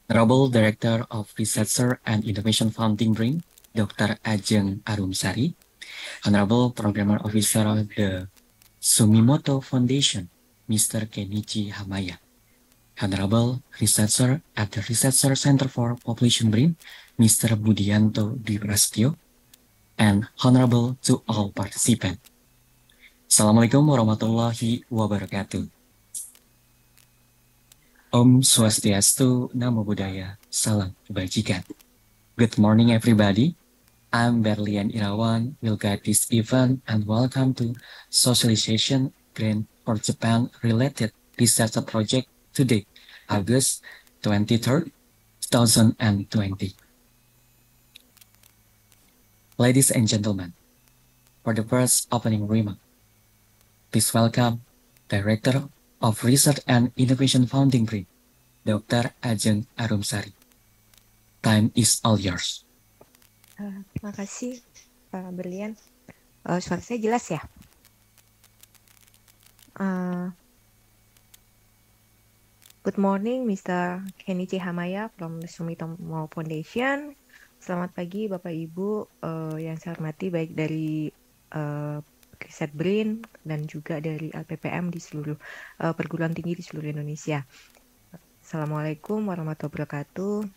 Honorable Director of Research and Innovation Founding BRIN, Dr. Ajeng Arumsari, Honorable Programmer Officer of the Sumimoto Foundation, Mr. Kenichi Hamaya, Honorable Researcher at the Researcher Center for Population BRIN, Mr. Budianto Dwiprastyo, and Honorable to all participants. Assalamualaikum warahmatullahi wabarakatuh. Om Swastiastu, Namo Buddhaya, Salam Kebajikan. Good morning, everybody. I'm Berlian Irawan, will guide this event, and welcome to Socialization Grant for Japan Related Research Project today, August 23rd, 2020. Ladies and gentlemen, for the first opening remark, please welcome Director of Research and Innovation Founding BRIN, Dr. Ajeng Arumsari. Time is all yours. Terima kasih, Pak Berlian. Suara saya jelas ya? Good morning, Mr. Kenichi Hamaya from the Sumitomo Foundation. Selamat pagi, Bapak Ibu yang saya hormati, baik dari Riset BRIN dan juga dari LPPM di seluruh perguruan tinggi di seluruh Indonesia. Assalamualaikum warahmatullahi wabarakatuh.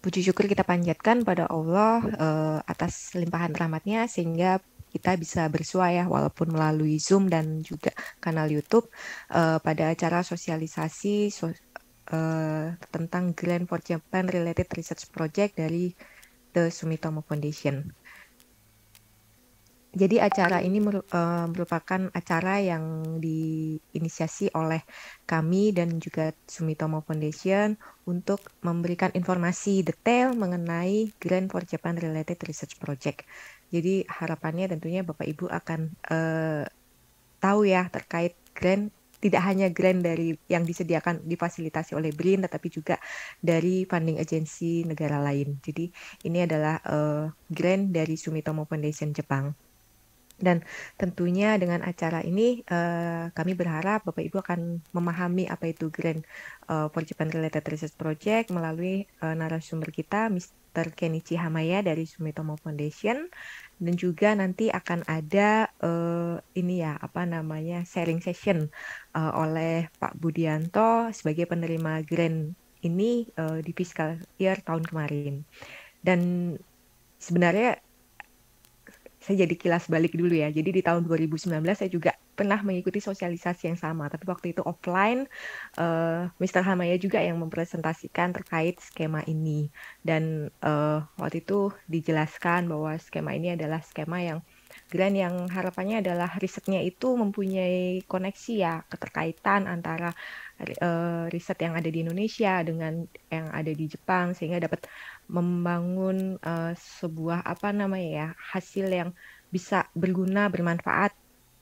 Puji syukur kita panjatkan pada Allah atas limpahan rahmatnya sehingga kita bisa bersua ya walaupun melalui Zoom dan juga kanal YouTube pada acara sosialisasi tentang Grant for Japan Related Research Project dari The Sumitomo Foundation. Jadi acara ini merupakan acara yang diinisiasi oleh kami dan juga Sumitomo Foundation untuk memberikan informasi detail mengenai Grant for Japan Related Research Project. Jadi harapannya tentunya Bapak Ibu akan tahu ya terkait grant, tidak hanya grant dari yang disediakan difasilitasi oleh BRIN, tetapi juga dari funding agensi negara lain. Jadi ini adalah grant dari Sumitomo Foundation Jepang. Dan tentunya dengan acara ini kami berharap Bapak Ibu akan memahami apa itu Grant for Japan Related Research Project melalui narasumber kita Mr. Kenichi Hamaya dari Sumitomo Foundation, dan juga nanti akan ada sharing session oleh Pak Budianto sebagai penerima grant ini di fiscal year tahun kemarin. Dan sebenarnya saya jadi kilas balik dulu ya. Jadi di tahun 2019 saya juga pernah mengikuti sosialisasi yang sama. Tapi waktu itu offline, Mr. Hamaya juga yang mempresentasikan terkait skema ini. Dan waktu itu dijelaskan bahwa skema ini adalah skema yang grant yang harapannya adalah risetnya itu mempunyai koneksi ya, keterkaitan antara riset yang ada di Indonesia dengan yang ada di Jepang, sehingga dapat membangun sebuah hasil yang bisa berguna, bermanfaat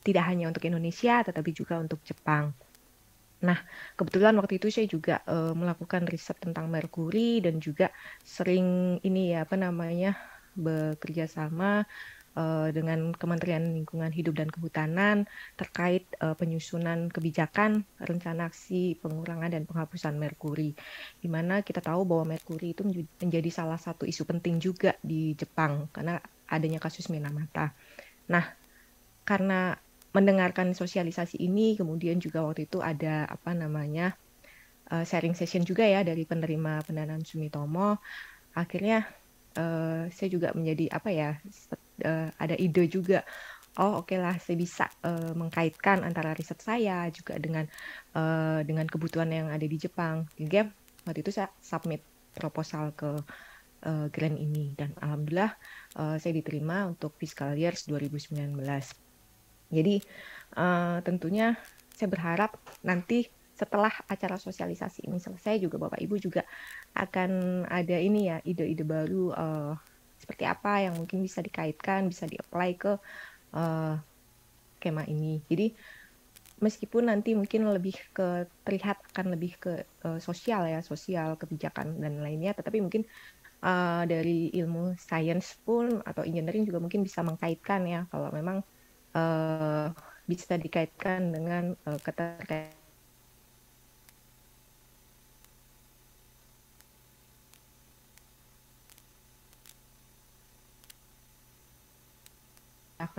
tidak hanya untuk Indonesia tetapi juga untuk Jepang. Nah, kebetulan waktu itu saya juga melakukan riset tentang merkuri dan juga sering bekerja sama dengan Kementerian Lingkungan Hidup dan Kehutanan terkait penyusunan kebijakan rencana aksi pengurangan dan penghapusan merkuri, di mana kita tahu bahwa merkuri itu menjadi salah satu isu penting juga di Jepang karena adanya kasus Minamata. Nah, karena mendengarkan sosialisasi ini, kemudian juga waktu itu ada sharing session juga ya dari penerima pendanaan Sumitomo. Akhirnya saya juga menjadi ada ide juga, oke lah saya bisa mengkaitkan antara riset saya juga dengan kebutuhan yang ada di Jepang. Hingga waktu itu saya submit proposal ke grant ini dan alhamdulillah saya diterima untuk fiscal year 2019. Jadi tentunya saya berharap nanti setelah acara sosialisasi ini selesai juga Bapak Ibu juga akan ada ide-ide baru seperti apa yang mungkin bisa dikaitkan, bisa di-apply ke skema ini. Jadi meskipun nanti mungkin terlihat akan lebih ke sosial kebijakan dan lainnya, tetapi mungkin dari ilmu sains pun atau engineering juga mungkin bisa mengkaitkan ya kalau memang bisa dikaitkan dengan keterkaitan.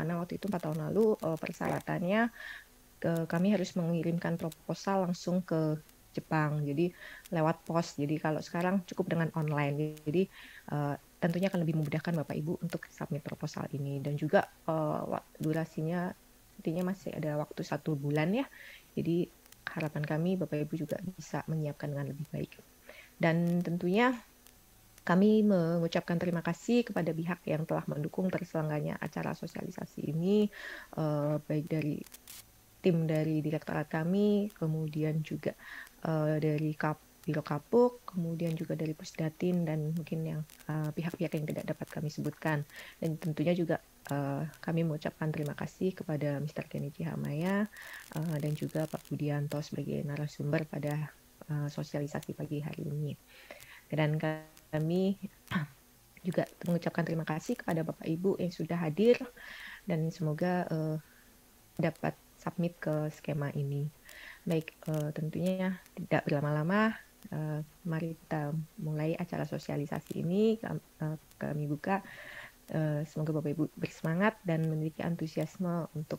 karena waktu itu 4 tahun lalu persyaratannya kami harus mengirimkan proposal langsung ke Jepang, jadi lewat pos. Jadi kalau sekarang cukup dengan online. Jadi tentunya akan lebih memudahkan Bapak Ibu untuk submit proposal ini, dan juga durasinya intinya masih ada waktu 1 bulan ya. Jadi harapan kami Bapak Ibu juga bisa menyiapkan dengan lebih baik. Dan tentunya kami mengucapkan terima kasih kepada pihak yang telah mendukung terselenggaranya acara sosialisasi ini, baik dari tim dari direktorat kami, kemudian juga dari Biro Kapuk, kemudian juga dari Pusdatin, dan mungkin yang pihak-pihak yang tidak dapat kami sebutkan. Dan tentunya juga kami mengucapkan terima kasih kepada Mr. Kenichi Hamaya dan juga Pak Budianto sebagai narasumber pada sosialisasi pagi hari ini. Dan kami juga mengucapkan terima kasih kepada Bapak Ibu yang sudah hadir, dan semoga dapat submit ke skema ini. Baik, tentunya tidak berlama-lama, mari kita mulai acara sosialisasi ini. Kami buka. Semoga Bapak Ibu bersemangat dan memiliki antusiasme untuk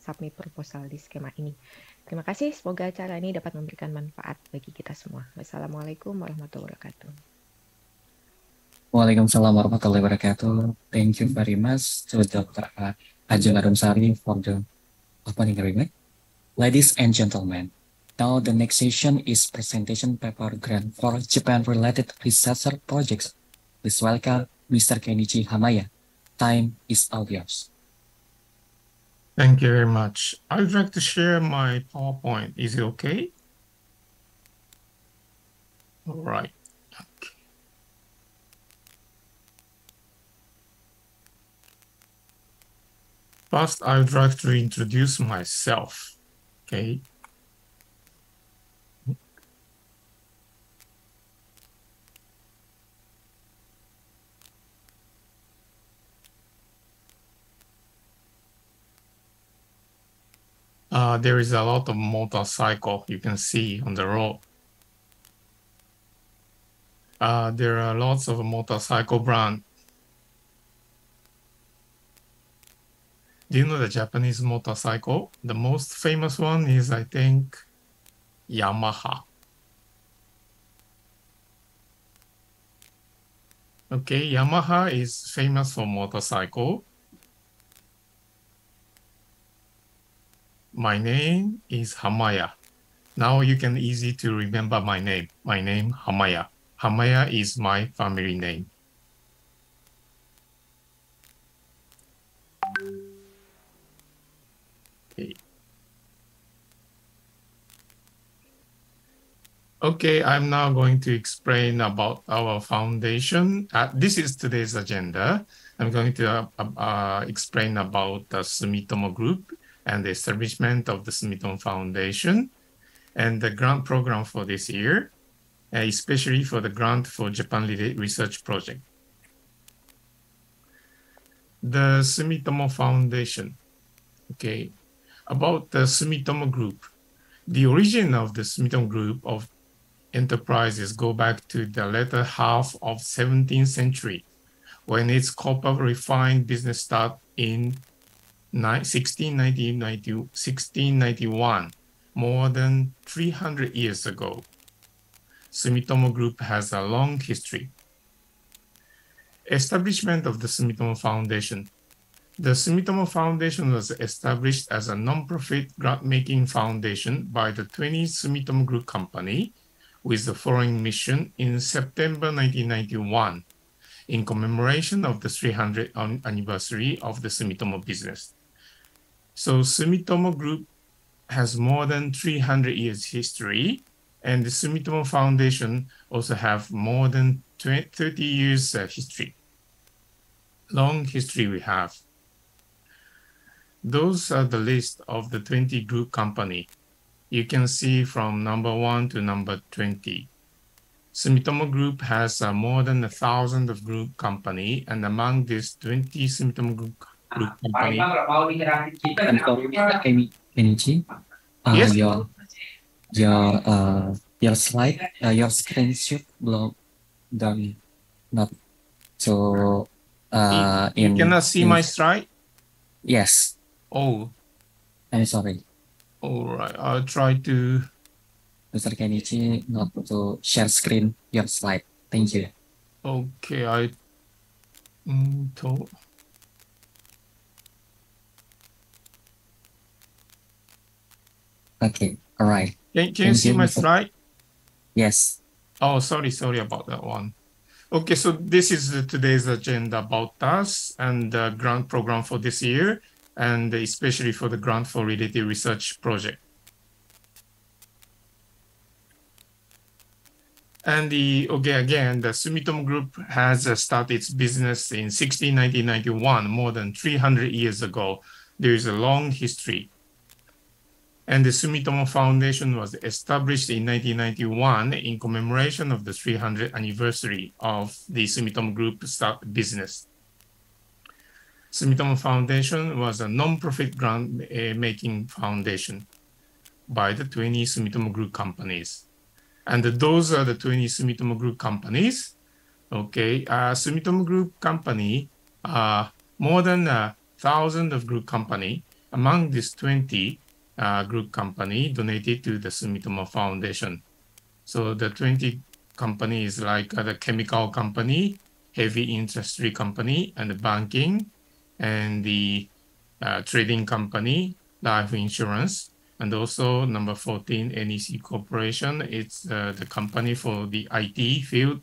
submit proposal di skema ini. Terima kasih, semoga acara ini dapat memberikan manfaat bagi kita semua. Wassalamualaikum warahmatullahi wabarakatuh. Waalaikumsalam warahmatullahi wabarakatuh. Thank you very much to Dr. Ajeng Arumsari for the opening remark. Ladies and gentlemen, now the next session is presentation paper grant for Japan-related research projects. Please welcome Mr. Kenichi Hamaya. Time is all yours. Thank you very much. I would like to share my PowerPoint. Is it okay? All right. Okay. First, I would like to introduce myself. Okay. There is a lot of motorcycle you can see on the road. There are lots of motorcycle brands. Do you know the Japanese motorcycle? The most famous one is, I think, Yamaha. Okay, Yamaha is famous for motorcycle. My name is Hamaya. Now you can easy to remember my name. My name Hamaya. Hamaya is my family name. Okay. Okay, I'm now going to explain about our foundation. This is today's agenda. I'm going to explain about the Sumitomo Group and the establishment of the Sumitomo Foundation and the grant program for this year, especially for the grant for Japan-related research project. The Sumitomo Foundation. Okay, about the Sumitomo Group. The origin of the Sumitomo Group of enterprises go back to the latter half of 17th century, when its copper refined business started in 1691, more than 300 years ago. Sumitomo Group has a long history. Establishment of the Sumitomo Foundation. The Sumitomo Foundation was established as a non-profit grant-making foundation by the 20th Sumitomo Group Company with the following mission in September 1991 in commemoration of the 300th anniversary of the Sumitomo business. So Sumitomo Group has more than 300 years history, and the Sumitomo Foundation also have more than 30 years history. Long history we have. Those are the list of the 20 group company. You can see from number 1 to number 20. Sumitomo Group has more than 1,000 of group company, and among these 20 Sumitomo Group company. And for Mr. Kenichi, Yes. Your slide, your screenshot belum done, not so You cannot see my slide? Yes. Oh. I'm sorry. All right, I'll try to. Mr. Kenichi, not to share screen your slide. Thank you. Okay, Okay, all right. Can you see my slide? Yes. Oh, sorry about that one. Okay, so this is today's agenda about us and the grant program for this year, and especially for the grant for related research project. And the Sumitomo Group has started its business in 1991, more than 300 years ago. There is a long history. And the Sumitomo Foundation was established in 1991 in commemoration of the 300th anniversary of the Sumitomo Group start business. Sumitomo Foundation was a non-profit grant-making foundation by the 20 Sumitomo Group companies. And those are the 20 Sumitomo Group companies. Okay, Sumitomo Group company, more than 1,000 of group company. Among these 20 group company donated to the Sumitomo Foundation. So the 20 companies like the chemical company, heavy industry company, and the banking, and the trading company, life insurance, and also number 14, NEC Corporation. It's the company for the IT field,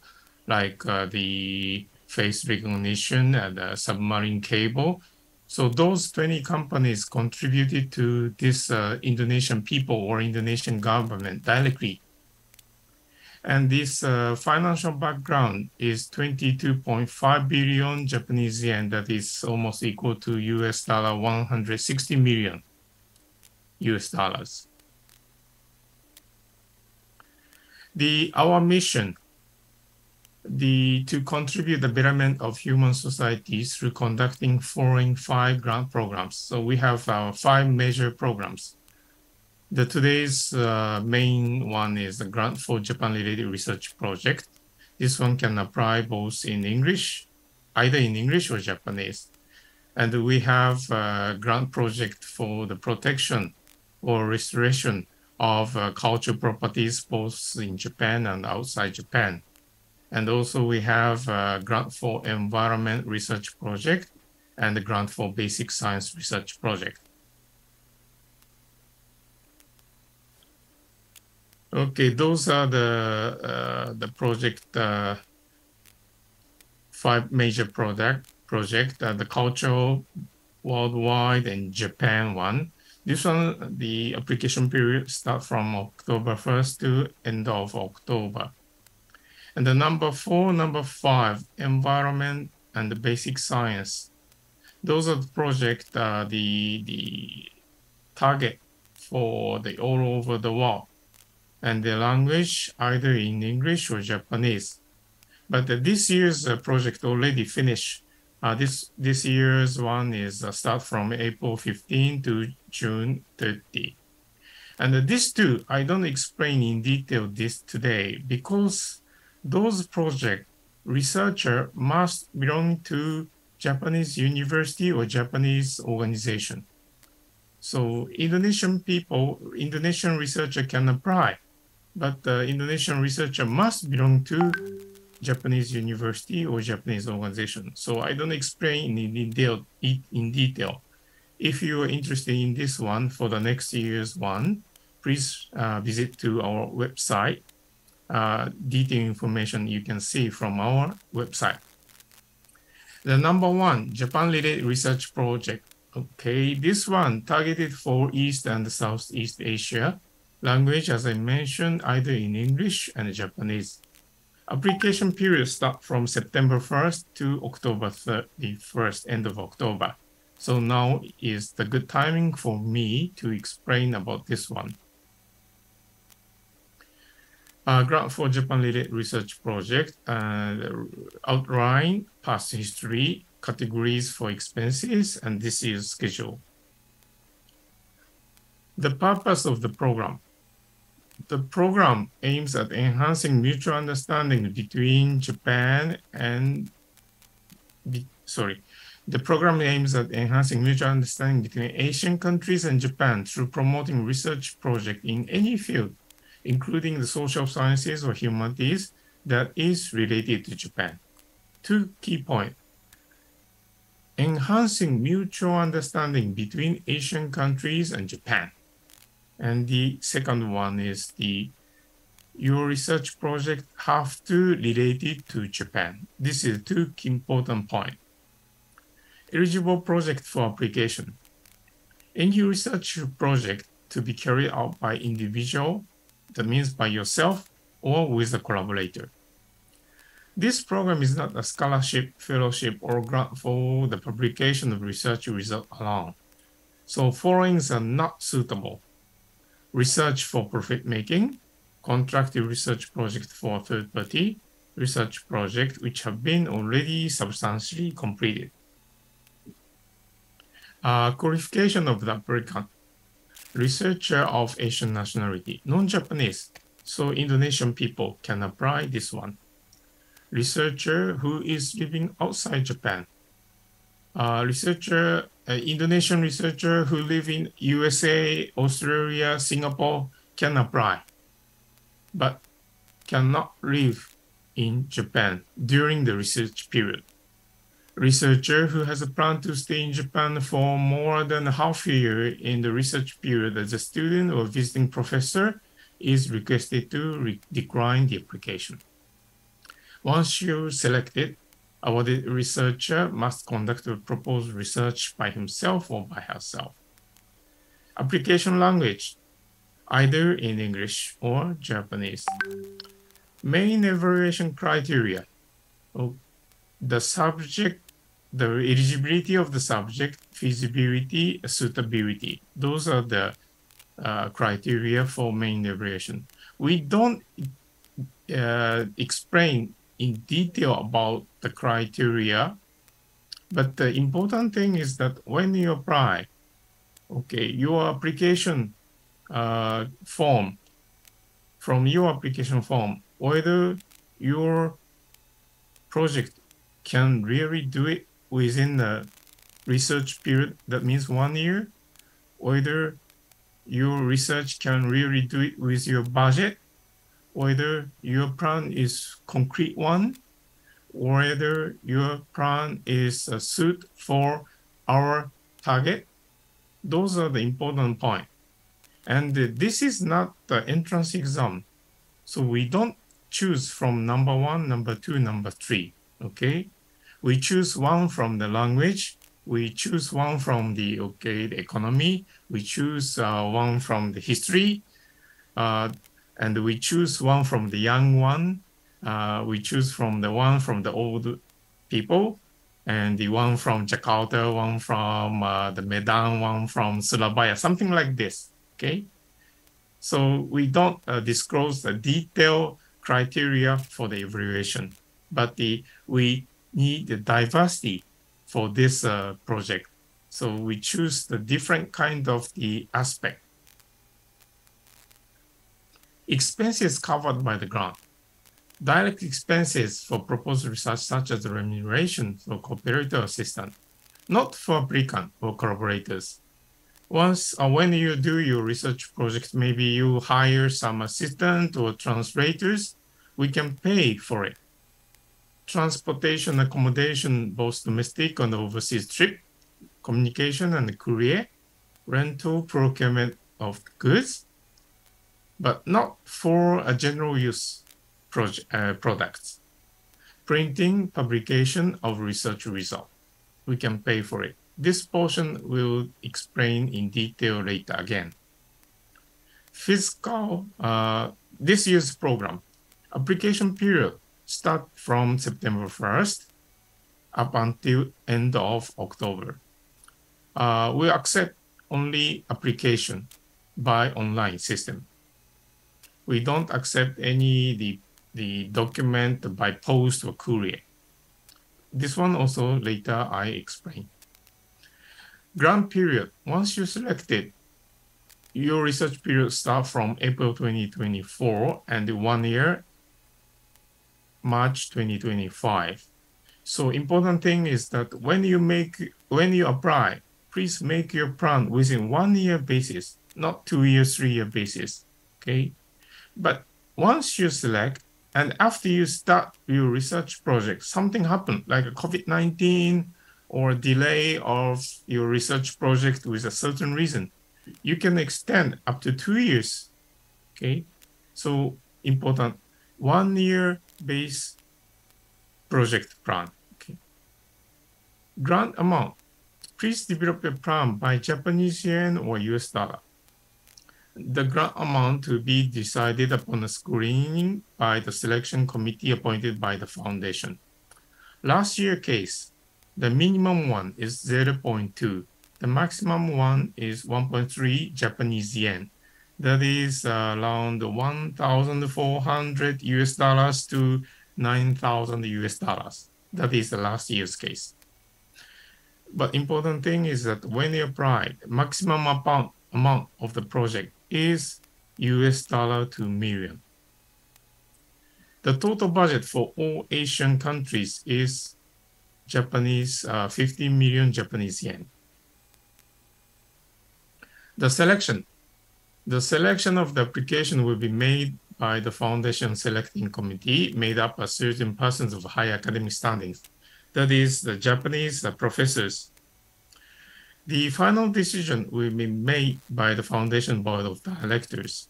like the face recognition and the submarine cable. So those 20 companies contributed to this Indonesian people or Indonesian government directly. And this financial background is 22.5 billion Japanese yen. That is almost equal to US dollar 160 million US dollars. Our mission, to contribute the betterment of human societies through conducting following 5 grant programs. So we have 5 major programs. Today's main one is the grant for Japan-related research project. This one can apply both in English, either in English or Japanese. And we have a grant project for the protection or restoration of cultural properties both in Japan and outside Japan. And also we have a grant for environment research project and the grant for basic science research project. Okay, those are the project, 5 major project, the cultural worldwide and Japan one. This one, the application period starts from October 1st to end of October. And the number 4, number 5, environment and the basic science. Those are the project, the target for the all over the world. And the language either in English or Japanese. But this year's project already finished. This year's one is start from April 15 to June 30. And these two, I don't explain in detail this today because those project researcher must belong to Japanese university or Japanese organization. So Indonesian people, Indonesian researcher can apply, but the Indonesian researcher must belong to Japanese university or Japanese organization. So I don't explain in detail. If you are interested in this one for the next year's one, please visit to our website. Detailed information you can see from our website. The number 1, Japan-related research project. Okay, this one targeted for East and Southeast Asia. Language, as I mentioned, either in English and Japanese. Application period start from September 1st to October 31st, end of October. So now is the good timing for me to explain about this one. Grant for Japan-related research project, outline, past history, categories for expenses, and this year's schedule. The purpose of the program. The program aims at enhancing mutual understanding between Japan and The program aims at enhancing mutual understanding between Asian countries and Japan through promoting research projects in any field, including the social sciences or humanities that is related to Japan. 2 key points. Enhancing mutual understanding between Asian countries and Japan. And the second one is your research project have to relate it to Japan. This is 2 key important points. Eligible project for application. Any research project to be carried out by individual, that means by yourself or with a collaborator. This program is not a scholarship, fellowship, or grant for the publication of research results alone. So followings are not suitable. Research for profit making, contracted research project for third party, research project which have been already substantially completed. Qualification of the applicant. Researcher of Asian nationality, non-Japanese, so Indonesian people can apply this one. Researcher who is living outside Japan. Indonesian researcher who live in USA, Australia, Singapore can apply, but cannot live in Japan during the research period. Researcher who has a plan to stay in Japan for more than half a year in the research period as a student or visiting professor is requested to decline the application. Once you're selected, awarded researcher must conduct a proposed research by himself or by herself. Application language, either in English or Japanese. Main evaluation criteria. The subject, the eligibility of the subject, feasibility, suitability. Those are the criteria for main evaluation. We don't explain in detail about the criteria, but the important thing is that when you apply, your application form, from your application form, whether your project can really do it within the research period, that means 1 year, whether your research can really do it with your budget, whether your plan is concrete one, whether your plan is a suit for our target. Those are the important points. And this is not the entrance exam. So we don't choose from number 1, number 2, number 3, okay? We choose one from the language, we choose one from the economy, we choose one from the history, and we choose one from the young one, we choose from the one from the old people, and the one from Jakarta, one from the Medan, one from Surabaya, something like this, okay? So we don't disclose the detailed criteria for the evaluation, but we need the diversity for this project. So we choose the different kind of the aspect. Expenses covered by the grant. Direct expenses for proposed research such as remuneration for cooperator assistant, not for applicant or collaborators. Once, when you do your research project, maybe you hire some assistant or translators, we can pay for it. Transportation, accommodation, both domestic and overseas trip, communication and courier, rental, procurement of goods, but not for a general use products. Printing, publication of research result, we can pay for it. This portion will explain in detail later again. Fiscal, this year's program, application period start from September 1st up until end of October. We accept only application by online system. We don't accept any the document by post or courier. This one also later I explain. Grant period, once you're selected, your research period starts from April 2024 and 1 year, March 2025. So important thing is that when you apply, please make your plan within 1 year basis, not 2 years, 3 year basis. Okay. But once you select and after you start your research project, something happened like a COVID-19 or delay of your research project with a certain reason, you can extend up to 2 years. Okay. So important 1 year base project plan. Okay. Grant amount. Please develop a plan by Japanese yen or US dollar. The grant amount to be decided upon a screening by the selection committee appointed by the foundation. Last year case, the minimum one is 0.2. The maximum one is 1.3 Japanese yen. That is around 1,400 US dollars to 9,000 US dollars. That is the last year's case. But important thing is that when you apply, maximum amount of the project is US dollar 2 million. The total budget for all Asian countries is 50 million Japanese yen. The selection of the application will be made by the foundation selecting committee made up of certain persons of high academic standings. That is the Japanese professors. The final decision will be made by the foundation board of directors.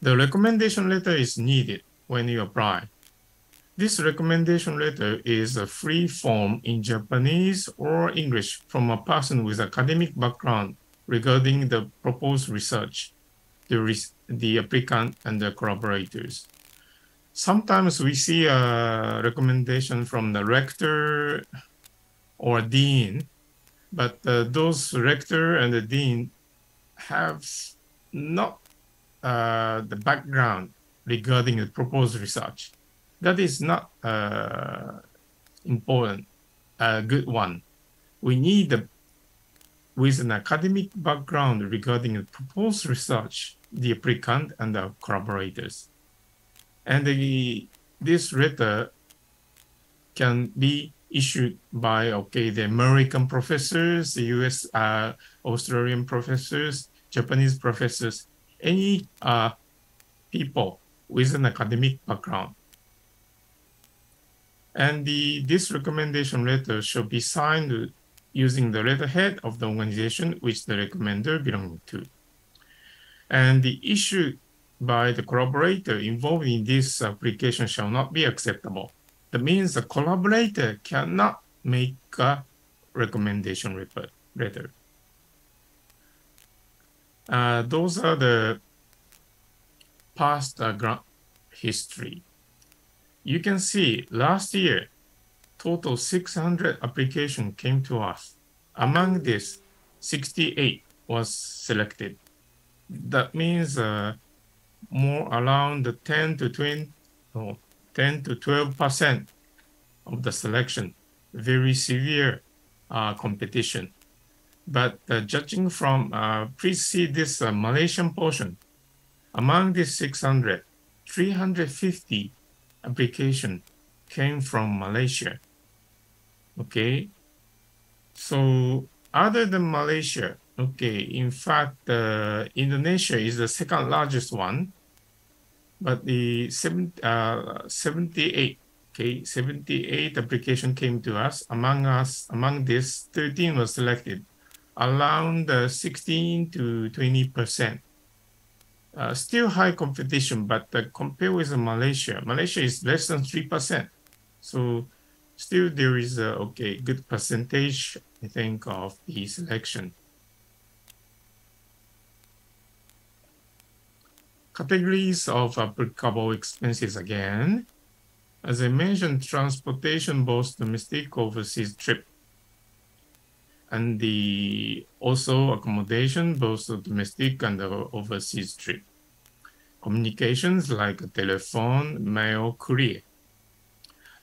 The recommendation letter is needed when you apply. This recommendation letter is a free form in Japanese or English from a person with academic background regarding the proposed research, the applicant, and the collaborators. Sometimes we see a recommendation from the rector or dean, but those rector and the dean have not the background regarding the proposed research. That is not important, a good one. We need with an academic background regarding the proposed research, the applicant and the collaborators. And this letter can be issued by the American professors, the US, Australian professors, Japanese professors, any people with an academic background. And this recommendation letter should be signed using the letterhead of the organization which the recommender belongs to. And the issue by the collaborator involved in this application shall not be acceptable. That means the collaborator cannot make a recommendation letter. Those are the past grant history. You can see last year, total 600 applications came to us. Among this, 68 was selected. That means more around 10 to 12% of the selection, very severe competition. But judging from, please see this Malaysian portion. Among these 600, 350 application came from Malaysia. Okay, so other than Malaysia, in fact, Indonesia is the second largest one, but the 78 application came to us. Among this, 13 was selected, around 16 to 20%. Still high competition, but compared with Malaysia is less than 3%. So still there is a good percentage, I think, of the selection. Categories of applicable expenses again. As I mentioned, transportation, both domestic overseas trip, and also accommodation, both domestic and overseas trip. Communications like telephone, mail, courier.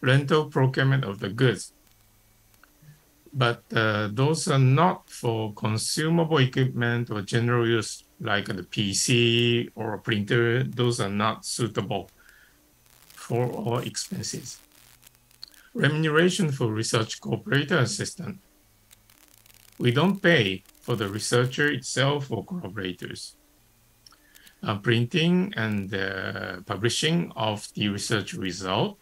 Rental procurement of the goods. But those are not for consumable equipment or general use, like the PC or a printer. Those are not suitable for all expenses. Remuneration for research cooperator assistant. We don't pay for the researcher itself or collaborators. Printing and publishing of the research result,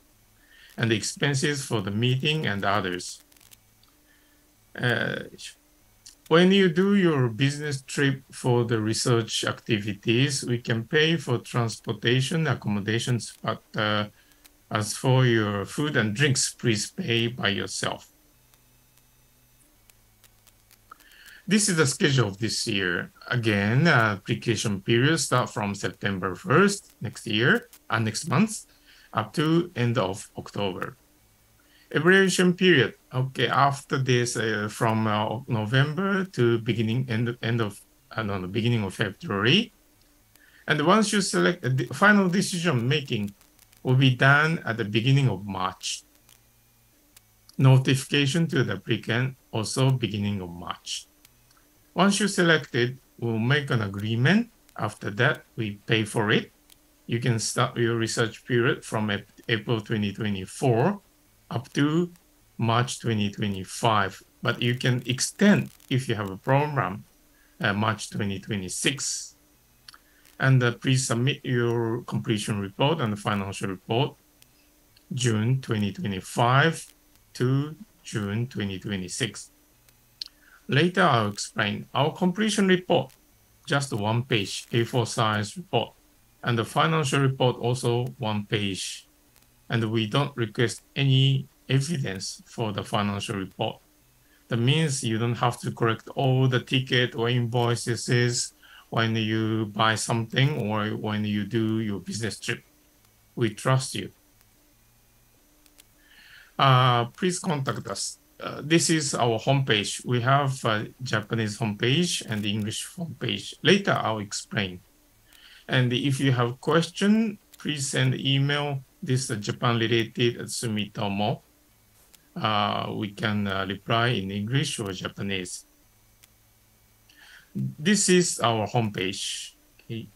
and the expenses for the meeting and others. When you do your business trip for the research activities, we can pay for transportation, accommodations, but as for your food and drinks, please pay by yourself. This is the schedule of this year. Again, application period start from September 1st next month, up to end of October. Evaluation period, okay, after this, from November to beginning of February. And once you select, the final decision making will be done at the beginning of March. Notification to the applicant also beginning of March. Once you select it, we'll make an agreement. After that, we pay for it. You can start your research period from April 2024 up to March 2025. But you can extend, if you have a program, March 2026. And please submit your completion report and the financial report June 2025 to June 2026. Later, I'll explain our completion report, just one page, A4 size report, and the financial report also one page. And we don't request any evidence for the financial report. That means you don't have to correct all the ticket or invoices when you buy something or when you do your business trip. We trust you. Please contact us. This is our homepage. We have a Japanese homepage and the English homepage. Later, I'll explain. And if you have question, please send email. This is Japan related at Sumitomo. We can reply in English or Japanese. This is our homepage. Okay.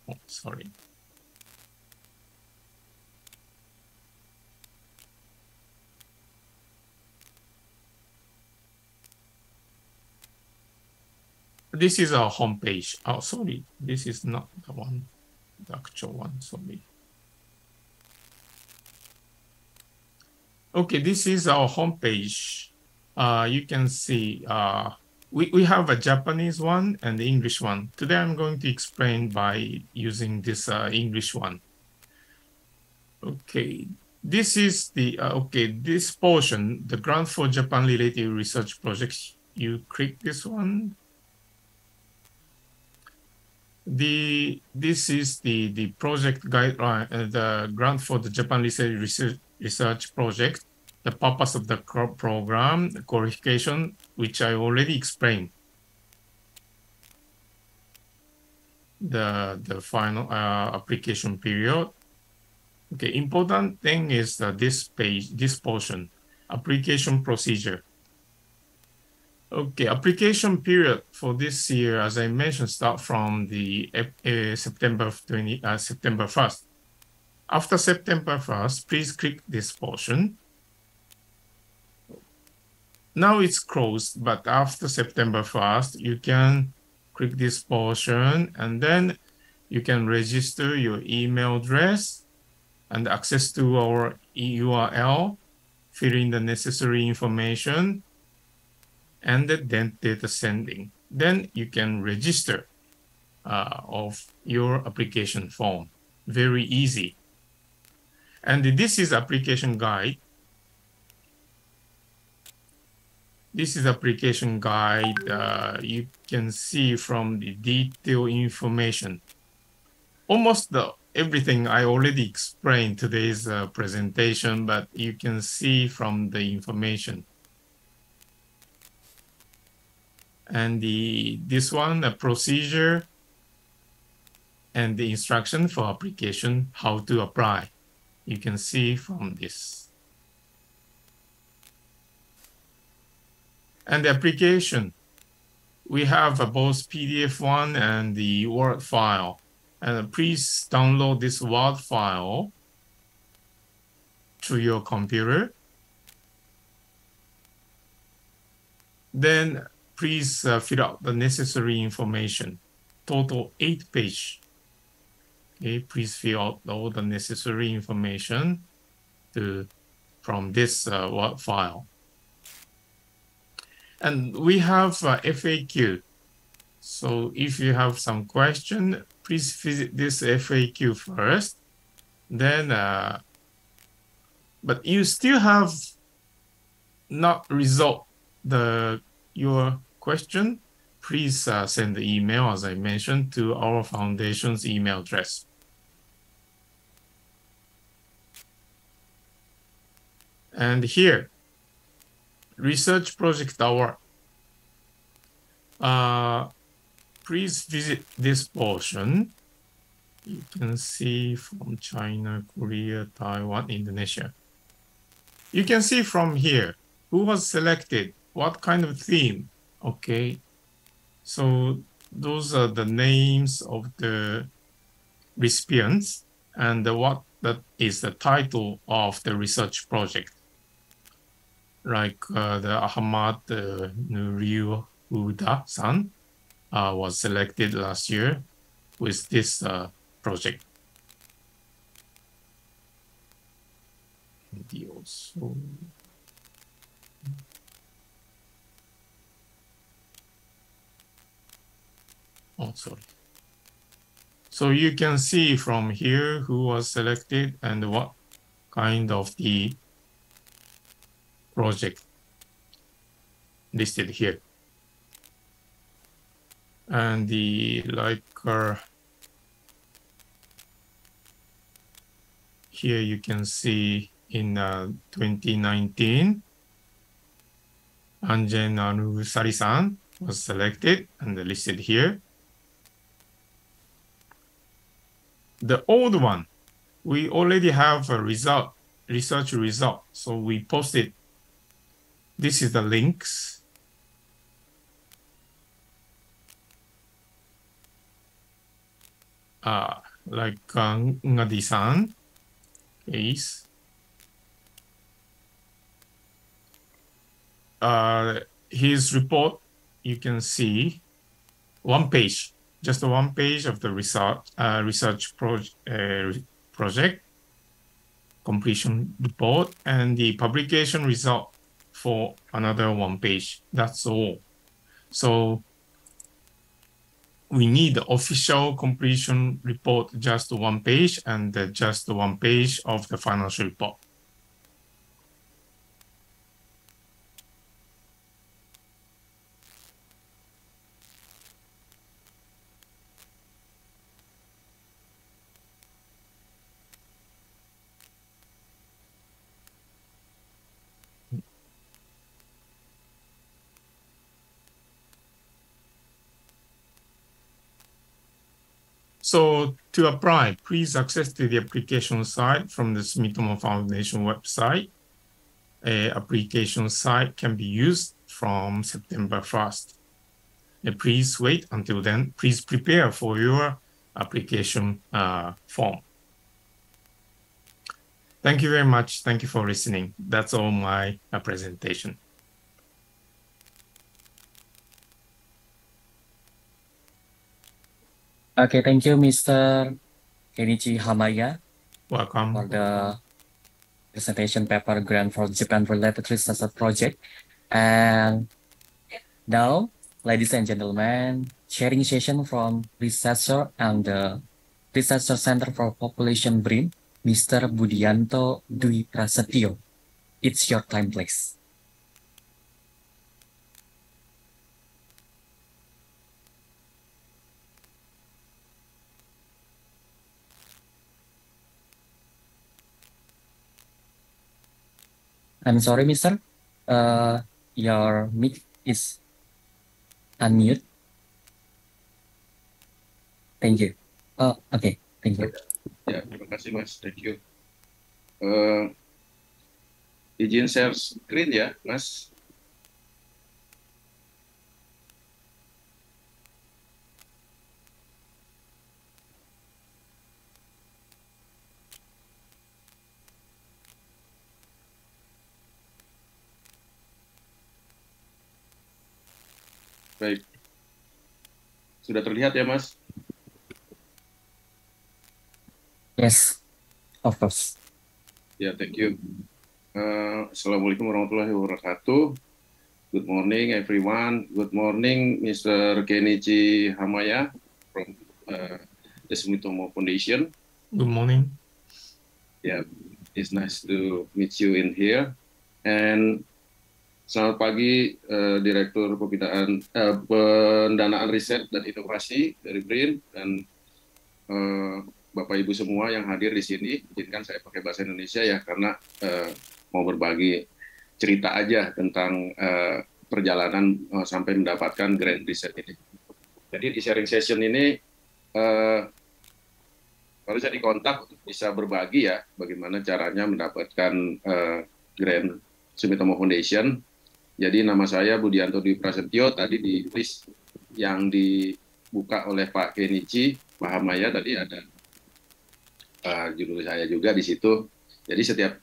Oh, sorry. This is our homepage. Oh, sorry. This is not the one, the actual one. Sorry. Okay, this is our homepage. You can see we have a Japanese one and the English one. Today I'm going to explain by using this English one. Okay, this is the, this portion, the grant for Japan related research projects. You click this one. This is the project guideline, the grant for the Japan research project, the purpose of the program, the qualification, which I already explained. The final application period. Okay, important thing is this page, this portion, application procedure. Okay, application period for this year, as I mentioned, start from the September 1st. After September 1st, please click this portion. Now it's closed, but after September 1st, you can click this portion and then you can register your email address and access to our URL, fill in the necessary information, and then data sending. Then you can register of your application form. Very easy. And this is application guide. This is application guide. You can see from the detailed information. Almost everything I already explained today's presentation, but you can see from the information. And this one, the procedure and the instruction for application, how to apply. You can see from this. And the application. we have both PDF one and the Word file. And please download this Word file to your computer. Then please fill out the necessary information. Total 8 pages. Okay, please fill out all the necessary information from this Word file. And we have FAQ. So if you have some question, please visit this FAQ first. Then, but you still have not resolved your question, please send the email, as I mentioned, to our foundation's email address. And here, Research Project Award. Please visit this portion. You can see from China, Korea, Taiwan, Indonesia. You can see from here who was selected, what kind of theme, okay? So those are the names of the recipients and what that is the title of the research project. Like the Ahmad Nuril Huda-san was selected last year with this project. And also, oh, sorry. So you can see from here who was selected and what kind of the project listed here. And the here you can see in 2019, Anjen Anusari-san was selected and listed here. The old one, we already have a research result, so we posted. This is the links. Like Ngadi-san case. His report, you can see one page, just one page of the research project completion report, and the publication result for another one page. That's all. So we need the official completion report, just one page, and just one page of the financial report. So to apply, please access to the application site from the Sumitomo Foundation website. Application site can be used from September 1st. Please wait until then. Please prepare for your application form. Thank you very much. Thank you for listening. That's all my presentation. Okay, thank you, Mr. Kenichi Hamaya, Welcome. for the presentation paper grant for Japan-related research project. And now, ladies and gentlemen, sharing session from researcher and the Researcher Center for Population BRIN, Mr. Budianto Dwi Prasetyo. It's your time, please. I'm sorry, mister. Your mic is unmute. Thank you. Oh, okay. Thank you. Ya, terima kasih Mas. Thank you. Izin share screen ya, Mas. Baik. Sudah terlihat ya, Mas? Yes, of course. Ya, thank you. Assalamualaikum warahmatullahi wabarakatuh. Good morning, everyone. Good morning, Mr. Kenichi Hamaya from the Sumitomo Foundation. Good morning. Yeah, it's nice to meet you in here. And selamat pagi, Direktur Pendanaan Riset dan Inovasi dari BRIN, dan Bapak Ibu semua yang hadir di sini. Izinkan saya pakai bahasa Indonesia ya, karena mau berbagi cerita aja tentang perjalanan sampai mendapatkan grant riset ini. Jadi di sharing session ini baru saya dikontak untuk bisa berbagi ya bagaimana caranya mendapatkan grant Sumitomo Foundation. Jadi nama saya Budianto Dwi Prasetyo, tadi di list yang dibuka oleh Pak Kenichi Mahamaya tadi ada judul saya juga di situ. Jadi setiap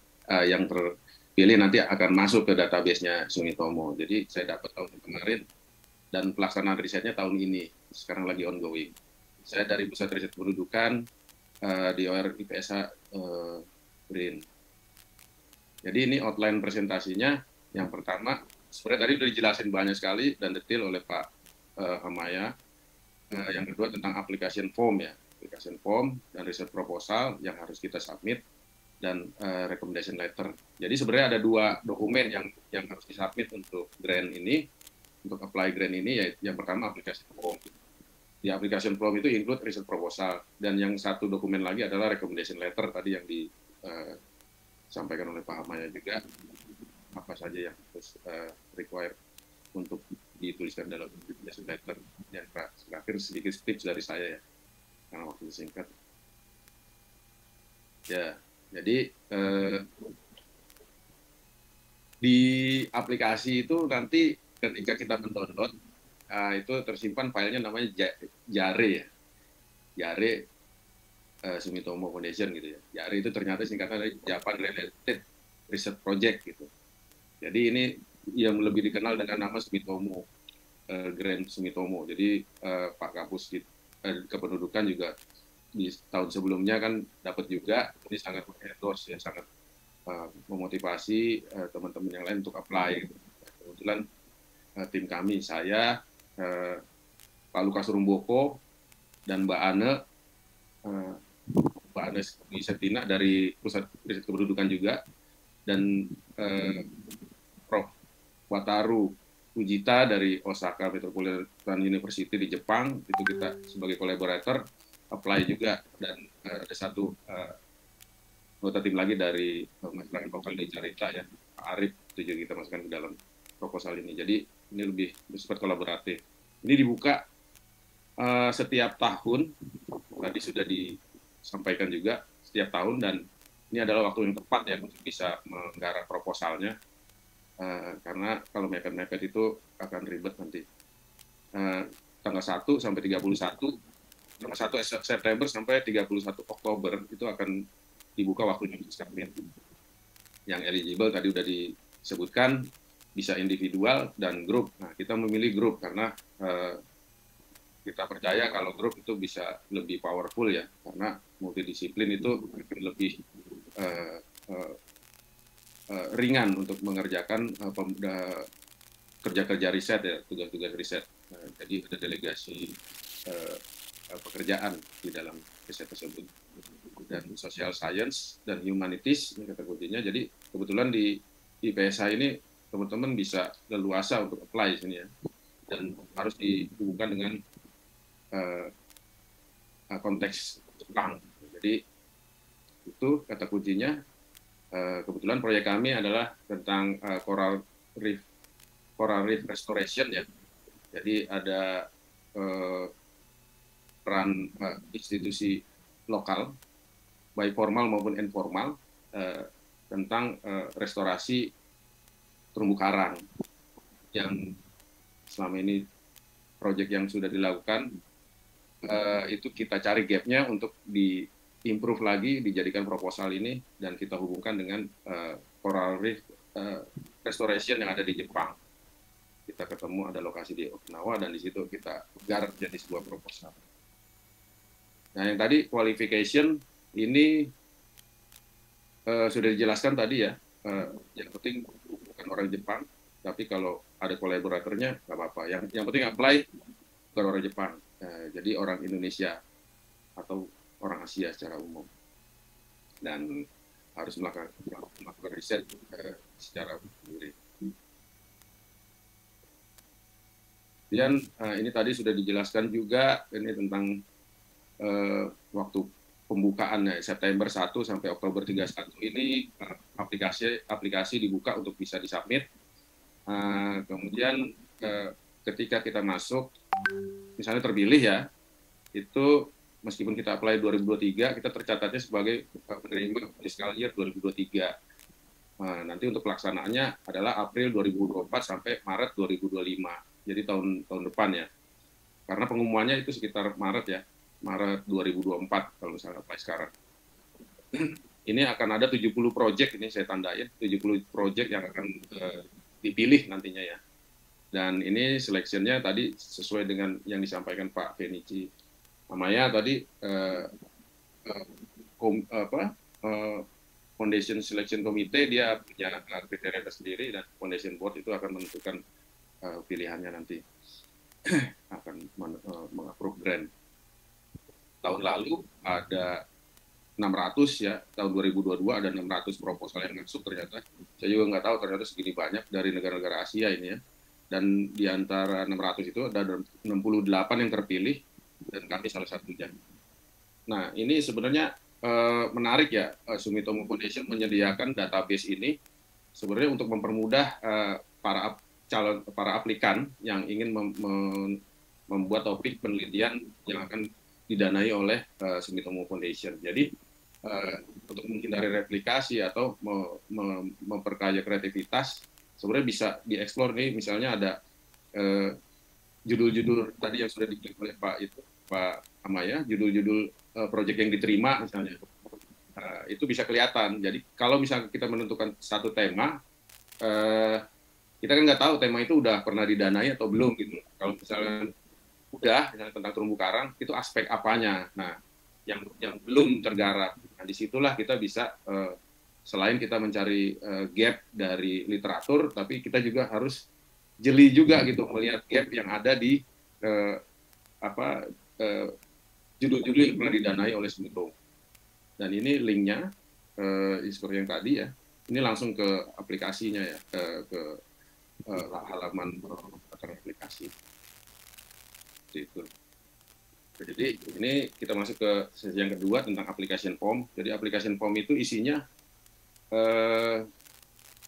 yang terpilih nanti akan masuk ke database-nya Sumitomo. Jadi saya dapat tahun kemarin dan pelaksanaan risetnya tahun ini. Sekarang lagi ongoing. Saya dari Pusat Riset Pendudukan di OR IPSH BRIN. Jadi ini outline presentasinya. Yang pertama, sebenarnya tadi sudah dijelasin banyak sekali dan detail oleh Pak Hamaya. Yang kedua tentang application form ya. Application form dan riset proposal yang harus kita submit dan recommendation letter. Jadi sebenarnya ada 2 dokumen yang harus disubmit untuk grant ini, untuk apply grant ini, yaitu yang pertama application form. Di application form itu include riset proposal, dan yang satu dokumen lagi adalah recommendation letter tadi yang disampaikan oleh Pak Hamaya juga, apa saja yang harus required untuk dituliskan dalam recommendation letter. Yang terakhir sedikit tips dari saya ya, karena waktu singkat. Ya, jadi di aplikasi itu nanti ketika kita mendownload, itu tersimpan filenya namanya JARE ya, JARE Sumitomo Foundation gitu ya. JARE itu ternyata singkatan dari Japan Related Research Project gitu. Jadi ini yang lebih dikenal dengan nama Sumitomo, Grant Sumitomo. Jadi Pak Kapus Kependudukan juga di tahun sebelumnya kan dapat juga. Ini sangat endorse ya, sangat memotivasi teman-teman yang lain untuk apply. Kebetulan tim kami, saya, Pak Lukas Rumboko, dan Mbak Ane Setina dari Pusat Riset Kependudukan juga, dan Prof. Wataru Fujita dari Osaka Metropolitan University di Jepang, itu kita sebagai kolaborator apply juga, dan ada satu anggota tim lagi dari masyarakat lokal di Carita ya, Pak Arif, itu juga kita masukkan ke dalam proposal ini. Jadi ini lebih bersifat kolaboratif. Ini dibuka setiap tahun, tadi sudah disampaikan juga setiap tahun, dan ini adalah waktu yang tepat ya untuk bisa menggarap proposalnya, karena kalau mepet-mepet itu akan ribet nanti. Tanggal 1 sampai 31, tanggal 1 September sampai 31 Oktober itu akan dibuka waktunya untuk submit. Yang eligible tadi udah disebutkan, bisa individual dan grup. Nah, kita memilih grup karena kita percaya kalau grup itu bisa lebih powerful ya, karena multidisiplin itu akan lebih ringan untuk mengerjakan kerja-kerja riset ya, tugas-tugas riset. Jadi ada delegasi pekerjaan di dalam riset tersebut. Dan social science dan humanities ini kategorinya. Jadi kebetulan di IPSH ini teman-teman bisa leluasa untuk apply sini ya, dan harus dihubungkan dengan konteks Jepang. Jadi itu kata kuncinya. Kebetulan proyek kami adalah tentang coral reef restoration ya. Jadi ada peran institusi lokal, baik formal maupun informal, tentang restorasi terumbu karang yang selama ini proyek yang sudah dilakukan, itu kita cari gap-nya untuk di-improve lagi, dijadikan proposal ini, dan kita hubungkan dengan coral reef restoration yang ada di Jepang. kita ketemu ada lokasi di Okinawa dan di situ kita garap jadi sebuah proposal. Nah, yang tadi qualification ini sudah dijelaskan tadi ya. Yang penting bukan orang Jepang, tapi kalau ada kolaboratornya nggak apa-apa. Yang penting apply bukan orang Jepang, jadi orang Indonesia atau orang Asia secara umum, dan harus melakukan riset secara sendiri. Dan ini tadi sudah dijelaskan juga ini tentang waktu pembukaan September 1 sampai Oktober 31 ini aplikasi dibuka untuk bisa disubmit. Kemudian ketika kita masuk, misalnya terpilih ya, itu meskipun kita apply 2023, kita tercatatnya sebagai penerima fiscal year 2023. Nanti untuk pelaksanaannya adalah April 2024 sampai Maret 2025. Jadi tahun depan ya. Karena pengumumannya itu sekitar Maret ya. Maret 2024 kalau misalnya apply sekarang. Ini akan ada 70 project, ini saya tandain, 70 project yang akan dipilih nantinya ya. Dan ini seleksinya tadi sesuai dengan yang disampaikan Pak Kenichi Amaya tadi, Foundation Selection Committee dia punya kriteria tersendiri dan Foundation Board itu akan menentukan pilihannya nanti akan meng-approve grant. Tahun lalu ada 600 ya, tahun 2022 ada 600 proposal yang masuk ternyata. Saya juga nggak tahu ternyata segini banyak dari negara-negara Asia ini ya. Dan di antara 600 itu ada 68 yang terpilih dan kami salah satunya. Nah, ini sebenarnya menarik ya, Sumitomo Foundation menyediakan database ini sebenarnya untuk mempermudah para aplikan yang ingin membuat topik penelitian yang akan didanai oleh Sumitomo Foundation. Jadi untuk menghindari replikasi atau memperkaya kreativitas, sebenarnya bisa dieksplor nih, misalnya ada judul-judul tadi yang sudah diklik oleh Pak Amaya, judul-judul proyek yang diterima misalnya, itu bisa kelihatan. Jadi kalau misalnya kita menentukan satu tema, kita kan nggak tahu tema itu udah pernah didanai atau belum gitu. Kalau misalnya udah, misalnya tentang terumbu karang, itu aspek apanya. Nah, yang belum tergarap. Nah, disitulah kita bisa, selain kita mencari gap dari literatur, tapi kita juga harus jeli juga gitu, melihat gap yang ada di judul-judul yang pernah didanai oleh Sumitomo. Dan ini linknya, seperti yang tadi ya, ini langsung ke aplikasinya ya, ke halaman aplikasi. Itu. Jadi ini kita masuk ke sesi yang kedua tentang application form. Jadi application form itu isinya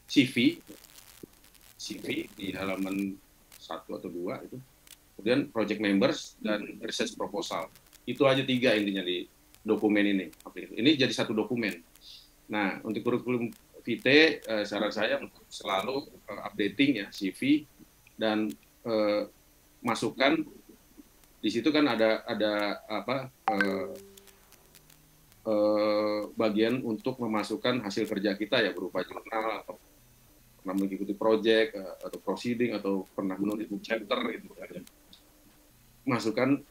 CV di halaman 1 atau 2 itu. Kemudian project members dan research proposal. Itu aja 3 intinya di dokumen ini. Ini jadi satu dokumen. Nah, untuk kurikulum vitae, saran saya untuk selalu updating ya CV dan masukkan di situ kan ada bagian untuk memasukkan hasil kerja kita ya, berupa jurnal atau pernah mengikuti project atau proceeding atau pernah menulis book chapter itu ya. Masukkan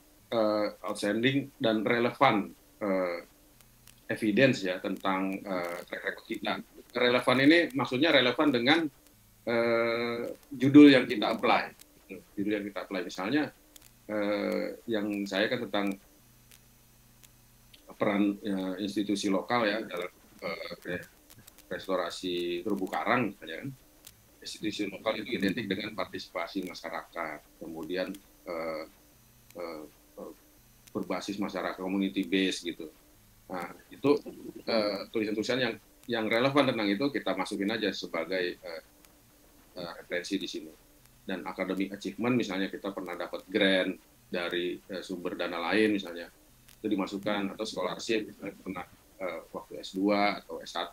outstanding dan relevan evidence ya tentang track record kita. Relevan ini maksudnya relevan dengan judul yang kita apply. Judul yang kita apply misalnya yang saya kan tentang peran institusi lokal ya dalam restorasi terumbu karang misalnya kan. Institusi lokal itu identik dengan partisipasi masyarakat, kemudian berbasis masyarakat, community base gitu. Nah, itu tulisan-tulisan yang relevan tentang itu kita masukin aja sebagai referensi di sini. Dan academic achievement misalnya kita pernah dapat grant dari sumber dana lain misalnya, itu dimasukkan, atau scholarship misalnya pernah waktu S2 atau S1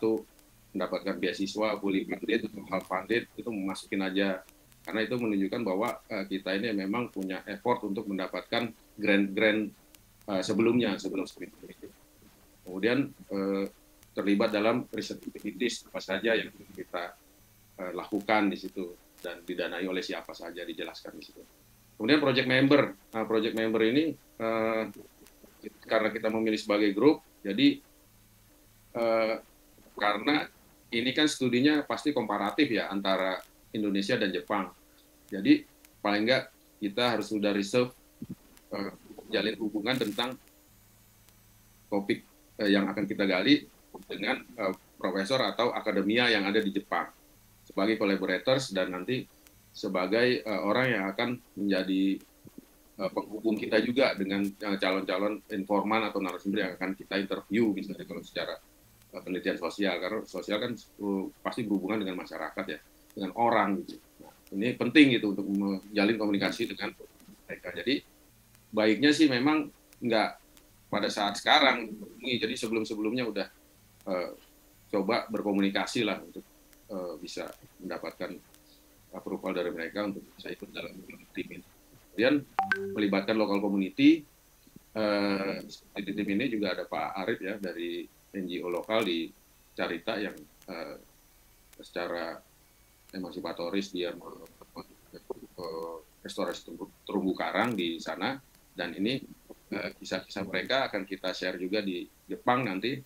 mendapatkan beasiswa fully funded atau half funded, itu masukin aja karena itu menunjukkan bahwa kita ini memang punya effort untuk mendapatkan grant sebelum seperti itu. Kemudian terlibat dalam research activities apa saja yang kita lakukan di situ. dan didanai oleh siapa saja, dijelaskan di situ. Kemudian project member. Nah, project member ini karena kita memilih sebagai grup, jadi karena ini kan studinya pasti komparatif ya antara Indonesia dan Jepang. Jadi paling enggak kita harus sudah reserve jalin hubungan tentang topik yang akan kita gali dengan profesor atau akademia yang ada di Jepang sebagai collaborators dan nanti sebagai orang yang akan menjadi penghubung kita juga dengan calon-calon informan atau narasumber yang akan kita interview misalnya kalau secara penelitian sosial, karena sosial kan pasti berhubungan dengan masyarakat ya, dengan orang gitu. Nah, ini penting gitu untuk menjalin komunikasi dengan mereka. Jadi baiknya sih memang nggak pada saat sekarang, jadi sebelum-sebelumnya udah coba berkomunikasi lah untuk bisa mendapatkan approval dari mereka untuk bisa ikut dalam tim ini. Kemudian melibatkan lokal community. Di tim ini juga ada Pak Arif ya dari NGO lokal di Carita yang secara emansipatoris dia restorasi terumbu karang di sana, dan ini kisah-kisah mereka akan kita share juga di Jepang nanti.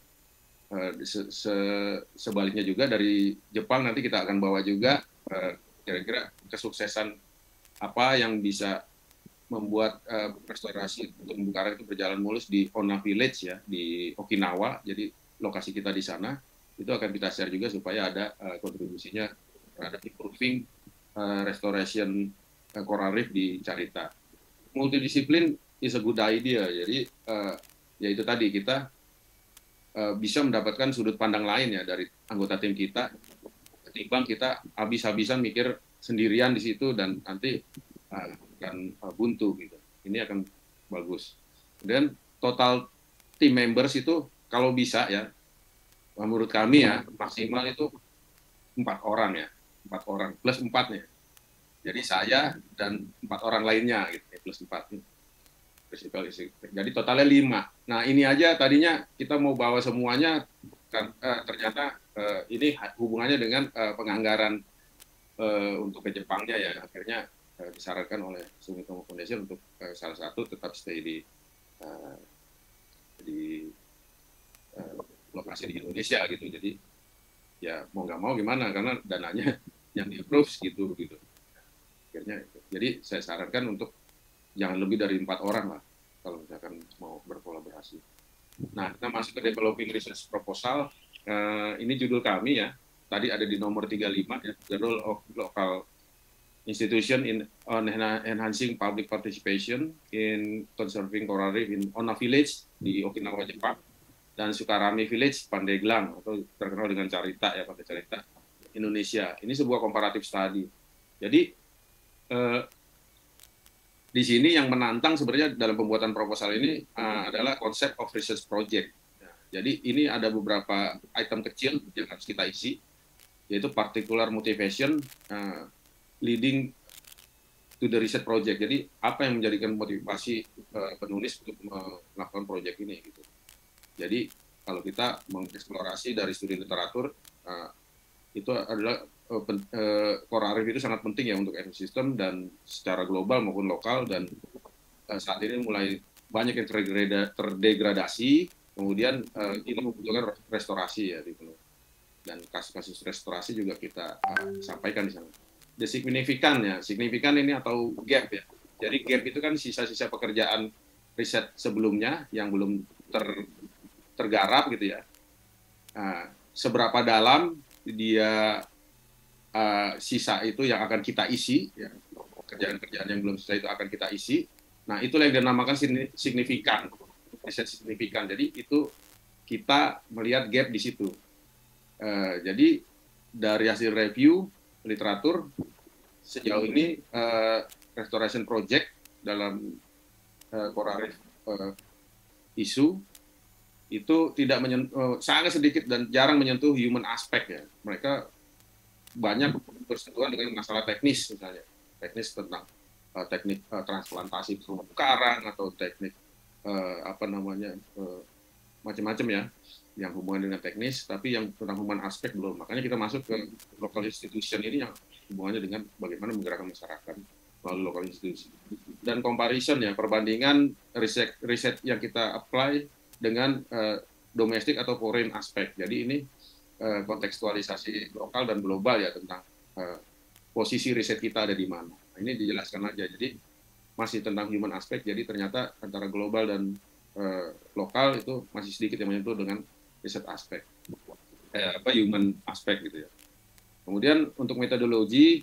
Sebaliknya juga dari Jepang nanti kita akan bawa juga kira-kira kesuksesan apa yang bisa membuat restorasi terumbu karang itu berjalan mulus di Onna Village ya di Okinawa. Jadi lokasi kita di sana itu akan kita share juga supaya ada kontribusinya terhadap improving restoration coral reef di Carita. Multidisiplin is a good idea. Jadi ya itu tadi kita bisa mendapatkan sudut pandang lain ya dari anggota tim kita ketimbang kita habis-habisan mikir sendirian di situ dan nanti akan buntu gitu. Ini akan bagus. Dan total team members itu kalau bisa ya, menurut kami ya maksimal itu 4 orang ya, 4 orang plus 4-nya. Jadi saya dan 4 orang lainnya gitu, plus 4. Jadi totalnya 5. Nah ini aja tadinya kita mau bawa semuanya, ternyata ini hubungannya dengan penganggaran untuk ke Jepangnya ya, akhirnya disarankan oleh Sumitomo Foundation untuk salah satu tetap stay di lokasi di Indonesia gitu. Jadi ya mau nggak mau gimana karena dananya yang di-approve gitu. Akhirnya jadi saya sarankan untuk jangan lebih dari 4 orang lah kalau misalkan mau berkolaborasi. Nah kita masuk ke developing research proposal. Ini judul kami ya. Tadi ada di nomor 35 ya, the role of local institution on enhancing public participation in conserving coral reef in Onna Village di Okinawa, Jepang, dan Sukarami Village, Pandeglang, atau terkenal dengan Carita ya, Pantai Carita, Indonesia. Ini sebuah comparative study. Jadi di sini yang menantang sebenarnya dalam pembuatan proposal ini adalah konsep of research project. Jadi ini ada beberapa item kecil yang harus kita isi, yaitu particular motivation leading to the research project. Jadi apa yang menjadikan motivasi penulis untuk melakukan proyek ini gitu. Jadi kalau kita mengeksplorasi dari studi literatur itu adalah coral reef itu sangat penting ya untuk ekosistem dan secara global maupun lokal, dan saat ini mulai banyak yang terdegradasi, kemudian ini membutuhkan restorasi ya gitu. Dan kasus-kasus restorasi juga kita sampaikan di sana. The signifikan ini atau gap ya. Jadi gap itu kan sisa-sisa pekerjaan riset sebelumnya yang belum tergarap gitu ya. Seberapa dalam dia sisa itu yang akan kita isi, ya, kerjaan-kerjaan yang belum selesai itu akan kita isi. Nah itulah yang dinamakan signifikan, riset signifikan. Jadi itu kita melihat gap di situ. Jadi dari hasil review literatur sejauh ini restoration project dalam coral reef isu itu tidak sangat sedikit dan jarang menyentuh human aspect ya. Mereka banyak bersentuhan dengan masalah teknis, misalnya teknis tentang teknik transplantasi terumbu karang atau teknik macam-macam ya yang hubungan dengan teknis, tapi yang tentang human aspect belum. Makanya kita masuk ke local institution ini yang hubungannya dengan bagaimana menggerakkan masyarakat melalui lokal institusi. Dan comparison ya, perbandingan riset yang kita apply dengan domestik atau foreign aspek. Jadi ini kontekstualisasi lokal dan global ya tentang posisi riset kita ada di mana. Nah, ini dijelaskan aja. Jadi masih tentang human aspect. Jadi ternyata antara global dan lokal itu masih sedikit yang menyentuh dengan riset aspek, human aspect gitu ya. Kemudian untuk metodologi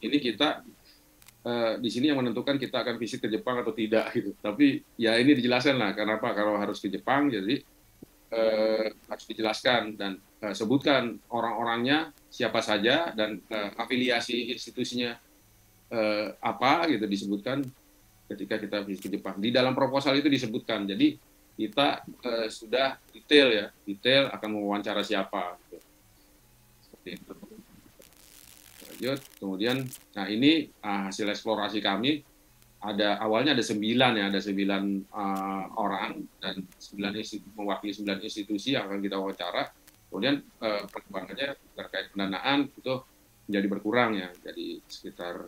ini kita di sini yang menentukan kita akan visit ke Jepang atau tidak gitu. Tapi ya ini dijelaskan lah kenapa kalau harus ke Jepang, jadi harus dijelaskan dan sebutkan orang-orangnya siapa saja dan afiliasi institusinya apa gitu disebutkan ketika kita visit ke Jepang. Di dalam proposal itu disebutkan. Jadi kita sudah detail akan mewawancara siapa. Gitu. Seperti itu. Lanjut, kemudian, nah ini hasil eksplorasi kami awalnya ada 9 ya, ada 9 orang dan 9 mewakili 9 institusi yang akan kita wawancara. Kemudian perkembangannya terkait pendanaan itu menjadi berkurang ya, jadi sekitar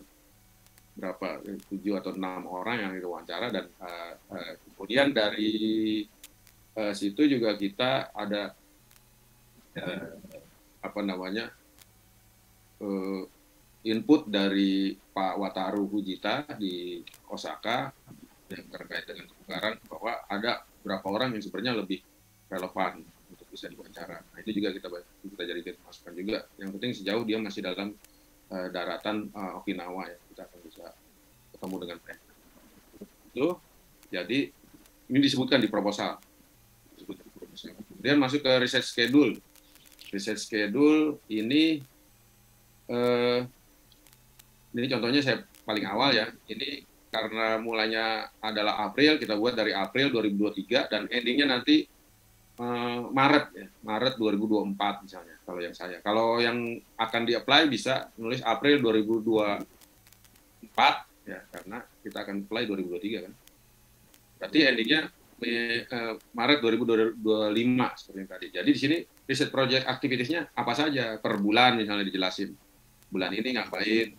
berapa 7 atau 6 orang yang kita wawancara dan kemudian dari situ juga kita ada input dari Pak Wataru Fujita di Osaka yang terkait dengan kebugaran bahwa ada beberapa orang yang sebenarnya lebih relevan untuk bisa diwawancara. Nah, itu juga kita jadikan masukan juga. Yang penting sejauh dia masih dalam daratan Okinawa ya, kita akan bisa ketemu dengan mereka. Itu jadi ini disebutkan di proposal. Kemudian masuk ke research schedule. Research schedule ini contohnya saya paling awal ya. Ini karena mulainya adalah April, kita buat dari April 2023 dan endingnya nanti Maret 2024 misalnya. Kalau yang saya, kalau yang akan di-apply bisa nulis April 2024 ya, karena kita akan apply 2023 kan. Berarti endingnya Maret 2025 seperti yang tadi. Jadi di sini riset project activities-nya apa saja per bulan misalnya dijelasin. Bulan ini ngapain?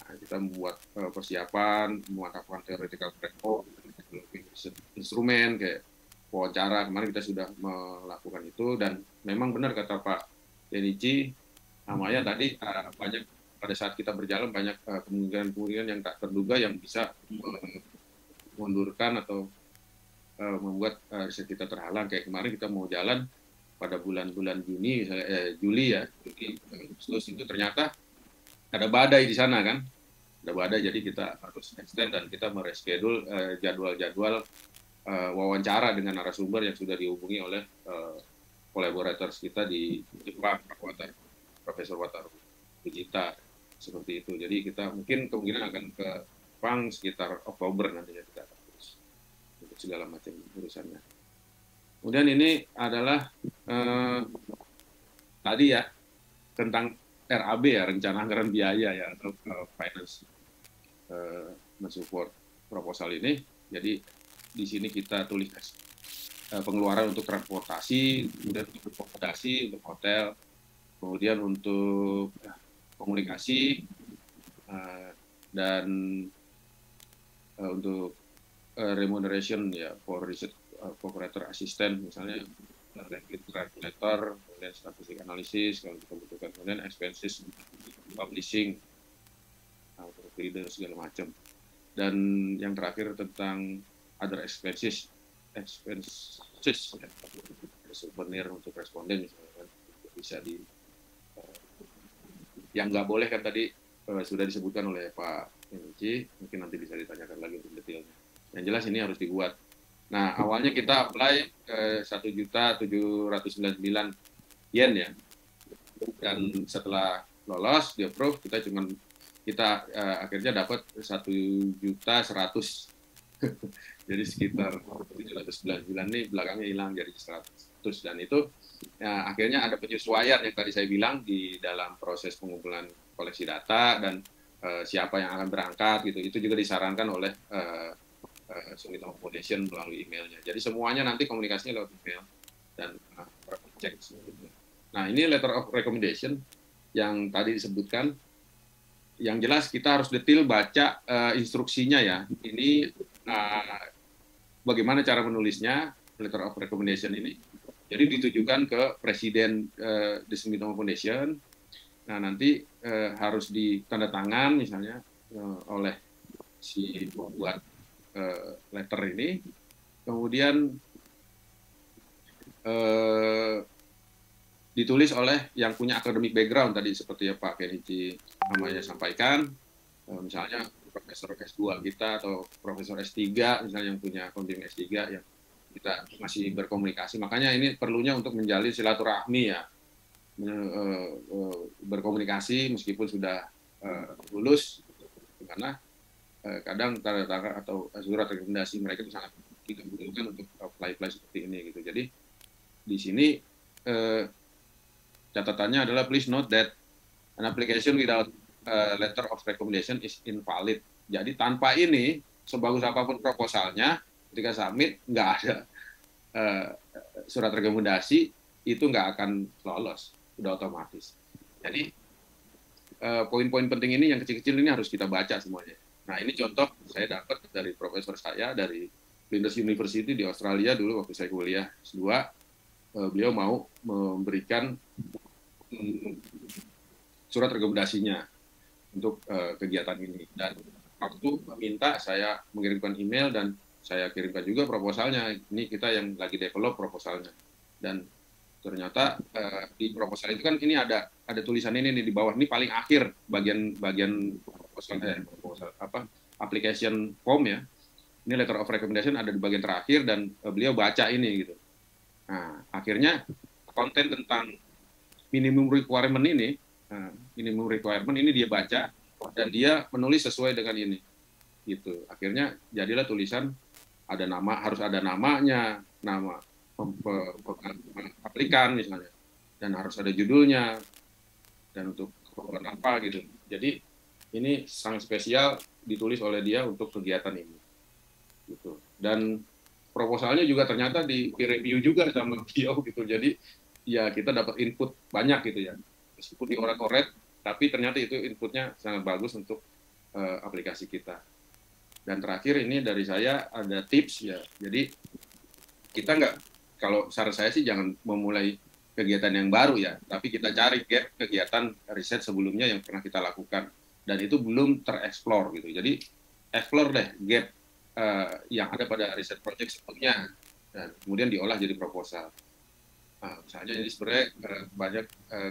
Nah, kita membuat persiapan, memantapkan theoretical framework, instrumen kayak wawancara. Kemarin kita sudah melakukan itu dan memang benar kata Pak Kenichi Amaya tadi banyak pada saat kita berjalan banyak kemungkinan yang tak terduga yang bisa mengundurkan atau membuat riset kita terhalang. Kayak kemarin kita mau jalan pada bulan-bulan Juni, misalnya Juli ya, Agustus itu ternyata ada badai di sana kan, ada badai, jadi kita harus extend dan kita mereschedule jadwal-jadwal wawancara dengan narasumber yang sudah dihubungi oleh collaborators kita di Jepang, Profesor Wataru Fujita, seperti itu. Jadi kita kemungkinan akan ke Jepang sekitar Oktober nantinya kita akan terus untuk segala macam urusannya. Kemudian ini adalah tadi ya tentang RAB ya, rencana anggaran biaya ya, atau finance mensupport proposal ini. Jadi di sini kita tulis pengeluaran untuk transportasi, kemudian untuk akomodasi, untuk hotel, kemudian untuk komunikasi dan untuk remuneration ya for research operator assistant misalnya, calculator, kemudian statistik analisis kalau kita butuhkan, kemudian expenses publishing, reader segala macam. Dan yang terakhir tentang other expenses ya, souvenir untuk responden misalnya kan, bisa di yang nggak boleh kan tadi sudah disebutkan oleh Pak Kenichi, mungkin nanti bisa ditanyakan lagi untuk detailnya. Yang jelas ini harus dibuat. Nah, awalnya kita apply 1.799 yen ya. Dan setelah lolos, di approve, kita akhirnya dapat 1.100.000. Jadi sekitar 799 ini belakangnya hilang jadi 100. Dan itu ya, akhirnya ada penyesuaian yang tadi saya bilang di dalam proses pengumpulan koleksi data dan siapa yang akan berangkat gitu. Itu juga disarankan oleh Sumitomo Foundation melalui emailnya. Jadi semuanya nanti komunikasinya lewat email dan cek. Nah ini letter of recommendation yang tadi disebutkan. Yang jelas kita harus detail baca instruksinya ya. Ini bagaimana cara menulisnya, letter of recommendation ini. Jadi ditujukan ke Presiden The Sumitomo Foundation. Nah, nanti harus ditandatangan misalnya oleh si pembuat letter ini. Kemudian ditulis oleh yang punya academic background tadi seperti ya Pak Kenichi namanya sampaikan, misalnya profesor S2 kita atau profesor S3 misalnya yang punya continuing S3 yang kita masih berkomunikasi. Makanya ini perlunya untuk menjalin silaturahmi ya, berkomunikasi meskipun sudah lulus, karena kadang tanda-tanda atau surat rekomendasi mereka itu sangat tidak membutuhkan untuk apply seperti ini gitu. Jadi di sini catatannya adalah please note that an application without letter of recommendation is invalid. Jadi tanpa ini, sebagus apapun proposalnya, ketika submit nggak ada surat rekomendasi, itu nggak akan lolos, udah otomatis. Jadi poin-poin penting ini yang kecil-kecil ini harus kita baca semuanya. Nah ini contoh saya dapat dari profesor saya dari Flinders University di Australia dulu waktu saya kuliah S2. Beliau mau memberikan surat rekomendasinya untuk kegiatan ini, dan waktu minta saya mengirimkan email dan saya kirimkan juga proposalnya. Ini kita yang lagi develop proposalnya, dan ternyata di proposal itu kan ini ada tulisan ini nih di bawah, ini paling akhir bagian proposal application form ya. Ini letter of recommendation ada di bagian terakhir dan beliau baca ini gitu. Nah, akhirnya konten tentang minimum requirement ini dia baca dan dia menulis sesuai dengan ini. Gitu. Akhirnya jadilah tulisan harus ada namanya, nama aplikan misalnya, dan harus ada judulnya dan untuk keperluan apa gitu. Jadi ini sangat spesial ditulis oleh dia untuk kegiatan ini. Gitu. Dan proposalnya juga ternyata di peer review juga sama beliau gitu. Jadi ya kita dapat input banyak gitu ya. Meskipun dioret-oret, tapi ternyata itu inputnya sangat bagus untuk aplikasi kita. Dan terakhir ini dari saya ada tips ya. Jadi kita kalau saran saya sih jangan memulai kegiatan yang baru ya, tapi kita cari gap kegiatan riset sebelumnya yang pernah kita lakukan dan itu belum tereksplor gitu. Jadi explore deh gap yang ada pada riset project sebelumnya dan kemudian diolah jadi proposal. Nah, misalnya jadi sebenarnya banyak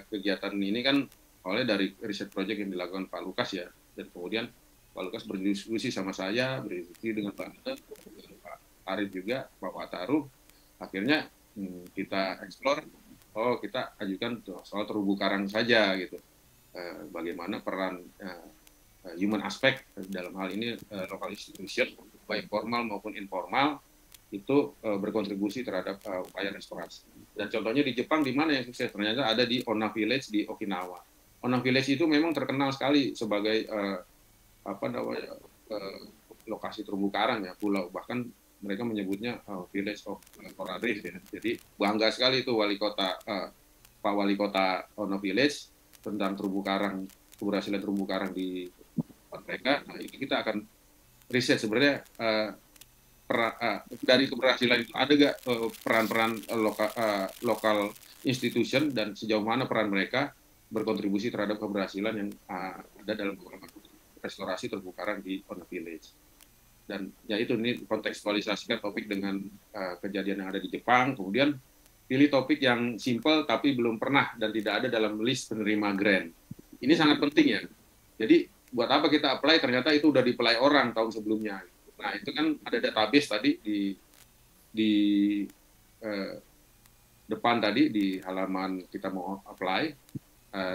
kegiatan ini kan oleh dari riset project yang dilakukan Pak Lukas ya, dan kemudian Pak Lukas berdiskusi sama saya, berdiskusi dengan Pak Arif juga, Pak Wataru, akhirnya kita explore, kita ajukan soal terumbu karang saja gitu, bagaimana peran human aspect dalam hal ini local institution, baik formal maupun informal, itu berkontribusi terhadap upaya restorasi. Dan contohnya di Jepang di mana yang sukses? Ternyata ada di Onna Village di Okinawa. Onna Village itu memang terkenal sekali sebagai lokasi terumbu karang ya, pulau, bahkan mereka menyebutnya Village of Coral Reef ya. Jadi bangga sekali itu Pak Wali Kota Onna Village tentang terumbu karang, keberhasilan terumbu karang di mereka. Nah, ini kita akan riset sebenarnya dari keberhasilan itu ada nggak peran-peran lokal institution dan sejauh mana peran mereka berkontribusi terhadap keberhasilan yang ada dalam restorasi terumbu karang di Onna Village. Dan ya itu, ini kontekstualisasikan topik dengan kejadian yang ada di Jepang, kemudian pilih topik yang simple tapi belum pernah dan tidak ada dalam list penerima grant. Ini sangat penting ya. Jadi buat apa kita apply, ternyata itu udah di-apply orang tahun sebelumnya. Nah itu kan ada database tadi di depan tadi di halaman kita mau apply,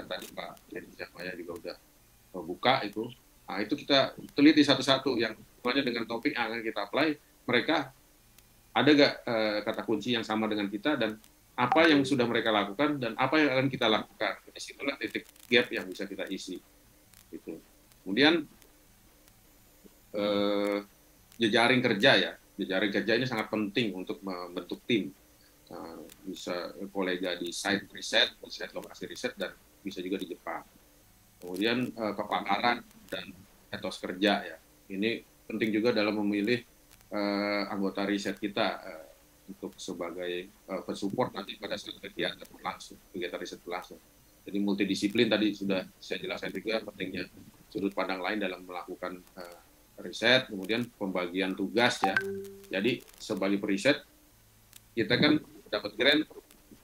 tadi Pak Jaya juga udah buka itu. Nah itu kita teliti satu-satu yang semuanya dengan topik yang akan kita apply, mereka ada nggak kata kunci yang sama dengan kita dan apa yang sudah mereka lakukan dan apa yang akan kita lakukan. Disitulah titik gap yang bisa kita isi. Gitu. Kemudian jejaring kerja ya, jejaring kerja ini sangat penting untuk membentuk tim. Bisa kolega di site riset, lokasi riset, dan bisa juga di Jepang. Kemudian kepakaran dan etos kerja ya. Ini penting juga dalam memilih anggota riset kita untuk sebagai pensupport nanti pada saat kegiatan berlangsung, kegiatan riset berlangsung. Jadi multidisiplin tadi sudah saya jelaskan juga pentingnya sudut pandang lain dalam melakukan riset, kemudian pembagian tugas ya. Jadi sebagai periset kita kan dapat grant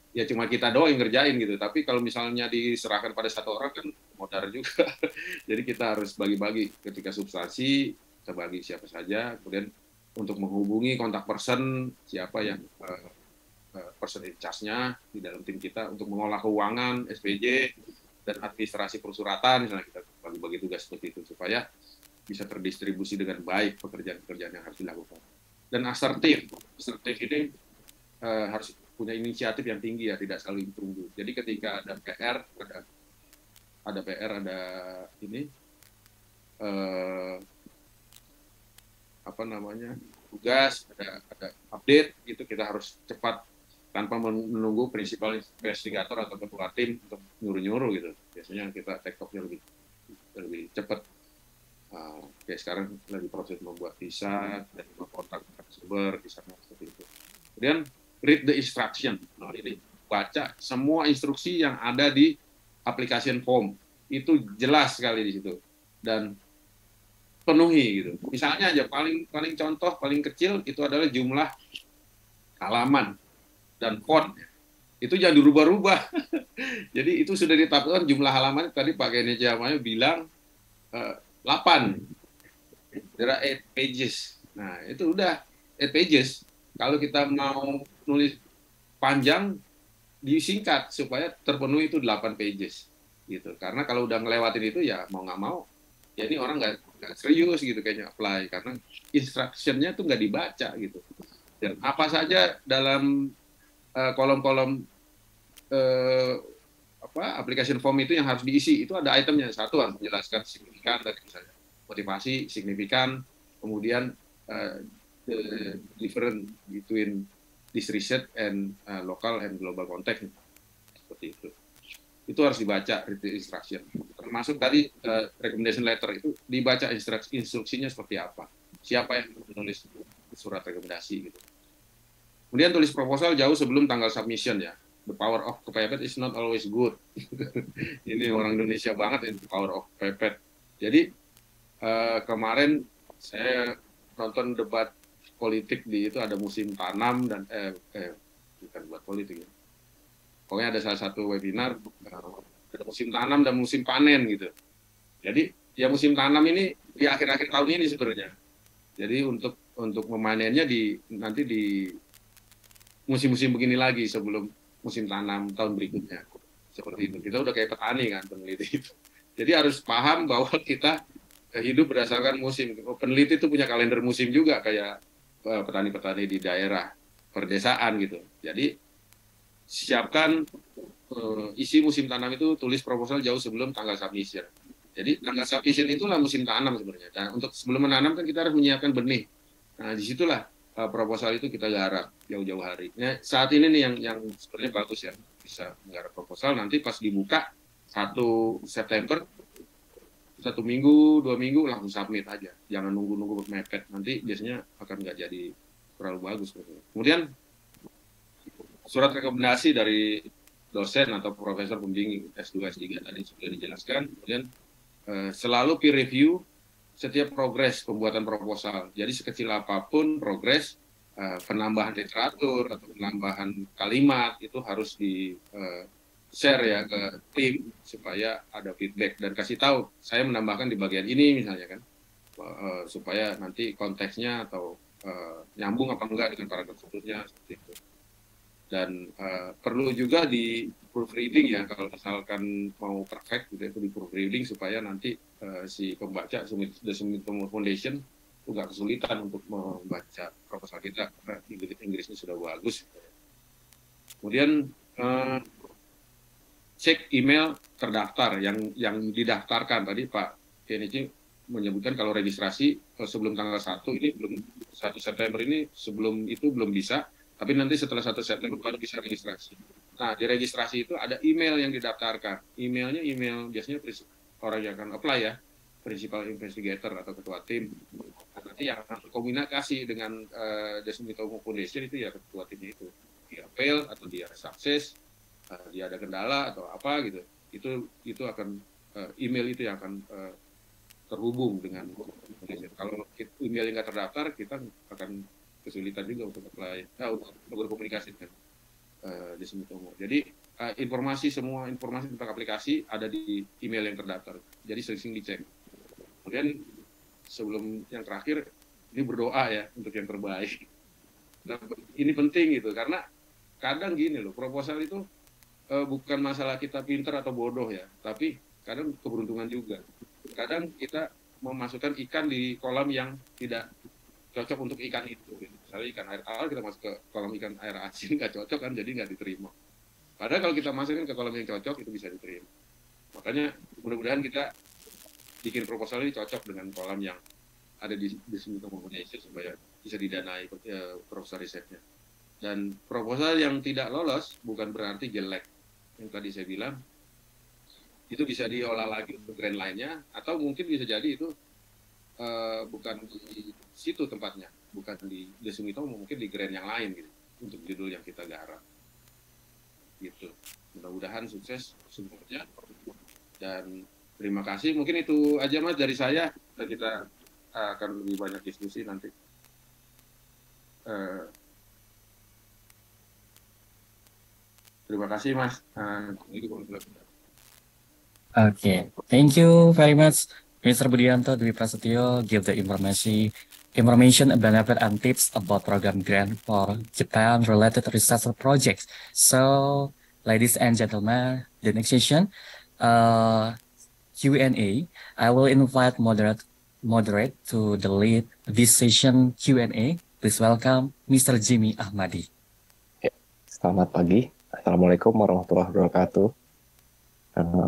ya cuma kita doang yang ngerjain gitu. Tapi kalau misalnya diserahkan pada satu orang kan modal juga. Jadi kita harus bagi-bagi ketika substansi kita bagi siapa saja, kemudian untuk menghubungi kontak person siapa yang person in charge-nya di dalam tim kita untuk mengolah keuangan, SPJ dan administrasi persuratan, misalnya kita bagi-bagi tugas seperti itu supaya bisa terdistribusi dengan baik pekerjaan-pekerjaan yang harus dilakukan. Dan asertif ini harus punya inisiatif yang tinggi ya, tidak selalu ditunggu. Jadi ketika ada PR, ada ini tugas, ada update gitu, kita harus cepat tanpa menunggu prinsipal investigator atau ketua tim untuk nyuruh-nyuruh gitu. Biasanya kita take off-nya lebih cepat. Kayak sekarang lagi proses membuat visa dan kontak sumber di sana seperti itu. Kemudian read the instruction. Nah, ini baca semua instruksi yang ada di application form. Itu jelas sekali di situ. Dan penuhi gitu. Misalnya aja paling contoh paling kecil itu adalah jumlah halaman dan font. Itu jangan dirubah-rubah. Jadi itu sudah ditetapkan jumlah halaman tadi Pak Kenny Jamaya bilang 8. There are 8 pages. Nah, itu udah 8 pages. Kalau kita mau nulis panjang disingkat supaya terpenuhi itu 8 pages gitu. Karena kalau udah ngelewatin itu ya mau nggak mau ya ini orang nggak serius gitu kayaknya apply karena instruction-nya tuh nggak dibaca gitu. Dan apa saja dalam kolom-kolom application form itu yang harus diisi itu ada itemnya. Satu harus menjelaskan signifikan tadi misalnya motivasi signifikan, kemudian the difference between this research and local and global context seperti itu. Itu harus dibaca instruction. Termasuk tadi recommendation letter itu dibaca instruksinya seperti apa. Siapa yang menulis surat rekomendasi gitu. Kemudian tulis proposal jauh sebelum tanggal submission ya. The power of kepepet is not always good. Ini orang Indonesia banget ini power of kepepet. Jadi kemarin saya nonton debat politik di itu ada musim tanam dan bukan buat politik ya. Pokoknya ada salah satu webinar ada musim tanam dan musim panen gitu. Jadi ya musim tanam ini di akhir-akhir tahun ini sebenarnya. Jadi untuk memanennya nanti di musim-musim begini lagi sebelum musim tanam tahun berikutnya. Seperti itu. Kita udah kayak petani kan peneliti itu. Jadi harus paham bahwa kita hidup berdasarkan musim. Peneliti itu punya kalender musim juga kayak petani-petani di daerah perdesaan gitu. Jadi siapkan isi musim tanam itu tulis proposal jauh sebelum tanggal submission. Jadi tanggal submission itulah musim tanam sebenarnya. Dan untuk sebelum menanam kan kita harus menyiapkan benih. Nah disitulah proposal itu kita garap jauh-jauh hari. Nah, saat ini nih yang sebenarnya bagus ya bisa menggarap proposal. Nanti pas dibuka 1 September 1 minggu 2 minggu langsung submit aja. Jangan nunggu mepet. Nanti biasanya akan nggak jadi terlalu bagus. Kemudian surat rekomendasi dari dosen atau profesor pembimbing S2 S3 tadi sudah dijelaskan. Kemudian selalu peer review setiap progres pembuatan proposal. Jadi sekecil apapun progres penambahan literatur atau penambahan kalimat itu harus di share ya ke tim supaya ada feedback dan kasih tahu saya menambahkan di bagian ini misalnya kan supaya nanti konteksnya atau nyambung apa enggak dengan paragraf sebelumnya seperti itu. Dan perlu juga di proofreading ya kalau misalkan mau perfect gitu itu di proofreading supaya nanti si pembaca The Sumitomo Foundation nggak kesulitan untuk membaca proposal kita karena Inggrisnya sudah bagus. Kemudian cek email terdaftar yang didaftarkan tadi Pak Kenichi menyebutkan kalau registrasi sebelum tanggal 1 ini belum 1 September ini sebelum itu belum bisa Tapi nanti setelah 1 September baru bisa registrasi. Nah, di registrasi itu ada email yang didaftarkan. Emailnya email biasanya orang yang akan apply ya, principal investigator atau ketua tim. Nah, nanti yang akan berkomunikasi dengan The Sumitomo Foundation itu ya ketua timnya itu. Dia fail atau dia sukses, dia ada kendala atau apa gitu. Itu akan email itu yang akan terhubung dengan foundation. Kalau email yang nggak terdaftar, kita akan kesulitan juga untuk apply, untuk berkomunikasi dengan di Sumitomo. Jadi semua informasi tentang aplikasi ada di email yang terdaftar. Jadi sering-sering dicek. Kemudian sebelum yang terakhir, ini berdoa ya untuk yang terbaik. Nah, ini penting gitu karena kadang gini loh, proposal itu bukan masalah kita pintar atau bodoh ya, tapi kadang keberuntungan juga. Kadang kita memasukkan ikan di kolam yang tidak cocok untuk ikan itu. Misalnya ikan air tawar kita masuk ke kolam ikan air asin nggak cocok kan, jadi nggak diterima. Padahal kalau kita masukin ke kolam yang cocok itu bisa diterima. Makanya mudah-mudahan kita bikin proposal ini cocok dengan kolam yang ada di Sumitomo Foundation supaya bisa didanai proposal risetnya. Dan proposal yang tidak lolos bukan berarti jelek. Yang tadi saya bilang itu bisa diolah lagi untuk grant lainnya, atau mungkin bisa jadi itu bukan di situ tempatnya, bukan di Sumitomo, mungkin di grant yang lain gitu, untuk judul yang kita garap. Gitu. Mudah-mudahan sukses semuanya. Dan terima kasih. Mungkin itu aja Mas dari saya. Dan kita akan lebih banyak diskusi nanti. Terima kasih Mas. Okay, thank you very much, Mr. Budianto Dwi Prasetyo, give the information, benefit, and tips about program grant for Japan-related research projects. So, ladies and gentlemen, the next session, Q&A. I will invite moderate to the lead this session Q&A. Please welcome Mr. Jimmy Ahmadi. Selamat pagi. Assalamualaikum warahmatullahi wabarakatuh.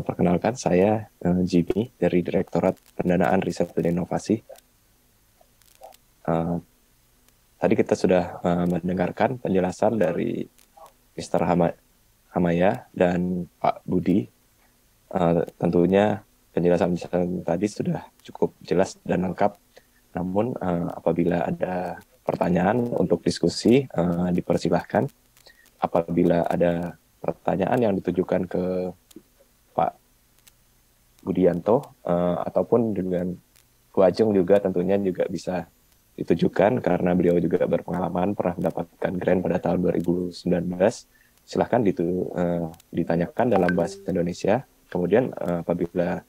Perkenalkan, saya Jimmy dari Direktorat Pendanaan Riset dan Inovasi. Tadi kita sudah mendengarkan penjelasan dari Mr. Hamaya dan Pak Budi. Tentunya penjelasan tadi sudah cukup jelas dan lengkap. Namun apabila ada pertanyaan untuk diskusi, dipersilahkan. Apabila ada pertanyaan yang ditujukan ke Pak Budianto ataupun dengan Bu Ajeng juga tentunya juga bisa ditujukan karena beliau juga berpengalaman pernah mendapatkan grant pada tahun 2019. Silahkan ditanyakan dalam bahasa Indonesia. Kemudian apabila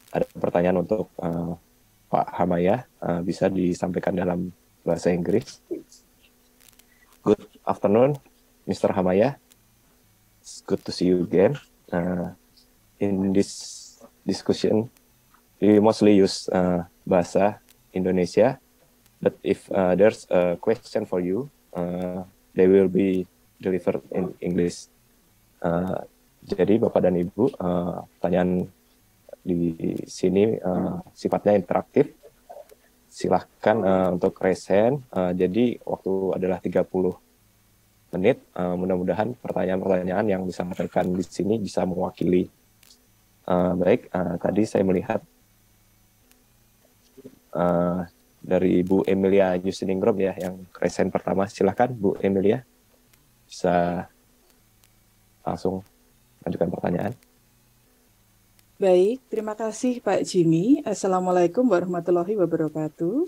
ada pertanyaan untuk Pak Hamaya bisa disampaikan dalam bahasa Inggris. Good afternoon, Mr. Hamaya. It's good to see you again. In this discussion, we mostly use bahasa Indonesia, but if there's a question for you, they will be delivered in English. Jadi Bapak dan Ibu, pertanyaan di sini sifatnya interaktif. Silahkan untuk raise hand. Jadi waktu adalah 30 menit. Mudah-mudahan pertanyaan-pertanyaan yang disampaikan di sini bisa mewakili. Baik, tadi saya melihat dari Bu Emilia Yustiningrum ya yang raise hand pertama. Silahkan Bu Emilia bisa langsung ajukan pertanyaan. Baik, terima kasih Pak Jimmy. Assalamualaikum warahmatullahi wabarakatuh.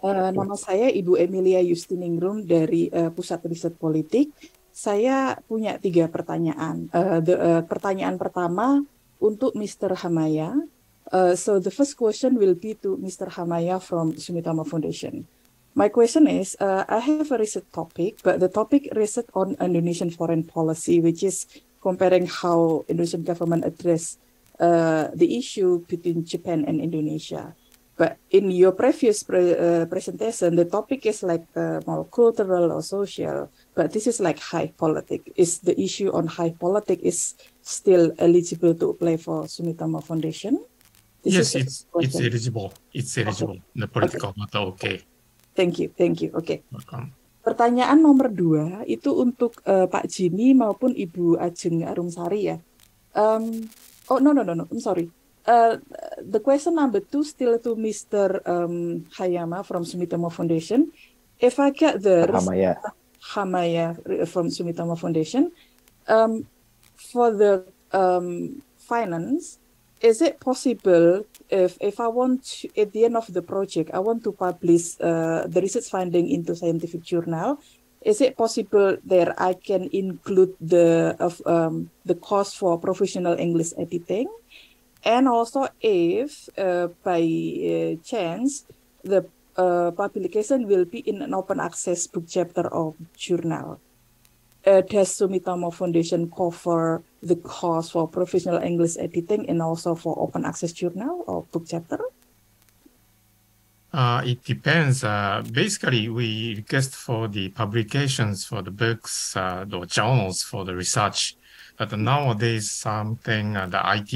Nama saya Ibu Emilia Yustiningrum dari Pusat Riset Politik. Saya punya 3 pertanyaan. Pertanyaan pertama untuk Mr. Hamaya. So the first question will be to Mr. Hamaya from Sumitomo Foundation. My question is, I have a research topic, but the topic research on Indonesian foreign policy, which is comparing how Indonesian government address the issue between Japan and Indonesia. But in your previous presentation, the topic is like more cultural or social, but this is like high politics. Is the issue on high politics is still eligible to apply for Sumitomo Foundation? Yes, it's eligible. It's eligible. Okay. The political matter, okay. Thank you. Okay. Welcome. Pertanyaan nomor 2 itu untuk Pak Jimmy maupun Ibu Ajeng Arumsari ya. Oh no, I'm sorry. The question number 2 still to Mr. Hayama from Sumitomo Foundation. If I get the Hamaya from Sumitomo Foundation, for the finance, is it possible if I want to, at the end of the project, I want to publish the research finding into scientific journal, is it possible that I can include the cost for professional English editing? And also if by chance the publication will be in an open access book chapter of journal, does Sumitomo Foundation cover the cost for professional English editing and also for open access journal or book chapter? It depends. Basically, we request for the publications for the books, the journals for the research. But nowadays, something the IT,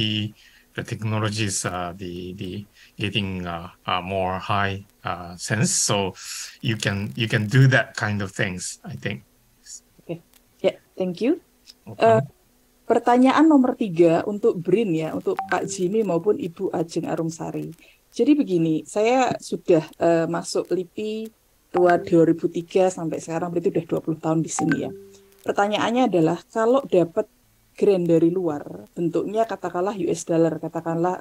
the technologies, the getting more high sense. So you can do that kind of things, I think. Okay, yeah, thank you. Pertanyaan nomor 3 untuk BRIN ya, untuk Pak Jimmy maupun Ibu Ajeng Arumsari. Jadi begini, saya sudah masuk LIPI 2003 sampai sekarang, berarti udah 20 tahun di sini ya. Pertanyaannya adalah, kalau dapat grant dari luar, bentuknya katakanlah US dollar, katakanlah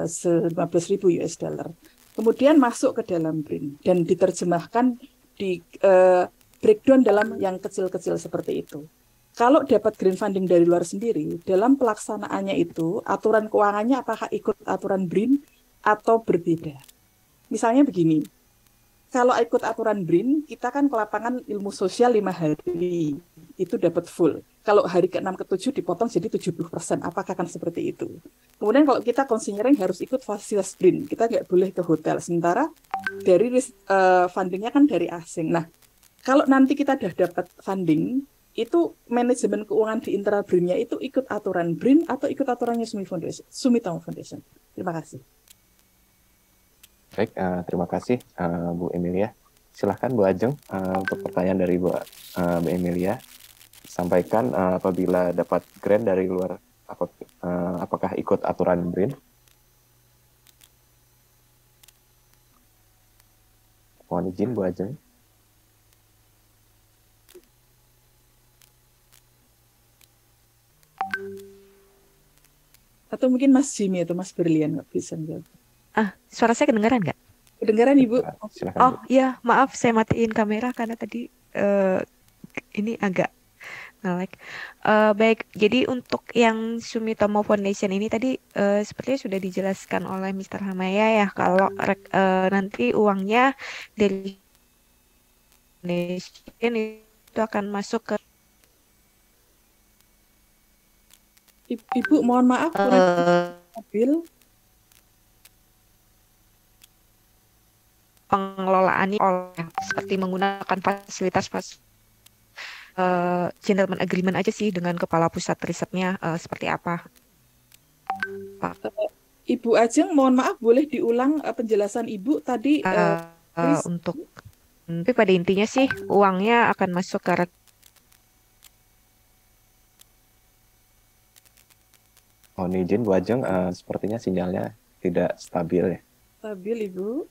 15.000 US dollar, kemudian masuk ke dalam BRIN dan diterjemahkan di breakdown dalam yang kecil-kecil seperti itu. Kalau dapat grant funding dari luar sendiri, dalam pelaksanaannya itu, aturan keuangannya apakah ikut aturan BRIN atau berbeda? Misalnya begini, kalau ikut aturan BRIN, kita kan ke lapangan ilmu sosial 5 hari, itu dapat full. Kalau hari ke-6 ke-7 dipotong jadi 70%, apakah akan seperti itu? Kemudian kalau kita considering harus ikut fasilitas BRIN, kita nggak boleh ke hotel. Sementara dari fundingnya kan dari asing. Nah, kalau nanti kita sudah dapat funding, itu manajemen keuangan di internal BRIN-nya itu ikut aturan BRIN atau ikut aturannya Sumitomo Foundation? Terima kasih. Baik, terima kasih Bu Emilia. Silahkan Bu Ajeng untuk pertanyaan dari Bu Emilia. Sampaikan apabila dapat grant dari luar, apakah ikut aturan BRIN? Mohon izin Bu Ajeng. Atau mungkin Mas Jimmy atau Mas Berlian nggak bisa jawab. Suara saya kedengaran nggak? Kedengaran Ibu? Silakan, Oh Bu. iya, maaf saya matiin kamera karena tadi ini agak nge-lag. Baik, jadi untuk yang Sumitomo Foundation ini tadi sepertinya sudah dijelaskan oleh Mr. Hamaya ya, kalau nanti uangnya dari Foundation itu akan masuk ke Ibu mohon maaf, mobil. Pengelolaannya seperti menggunakan fasilitas gentleman agreement aja sih dengan kepala pusat risetnya seperti apa, Pak. Ibu Ajeng, mohon maaf boleh diulang penjelasan Ibu tadi Untuk tapi pada intinya sih uangnya akan masuk ke Mohon izin Bu Ajeng, sepertinya sinyalnya tidak stabil ya. stabil Ibu.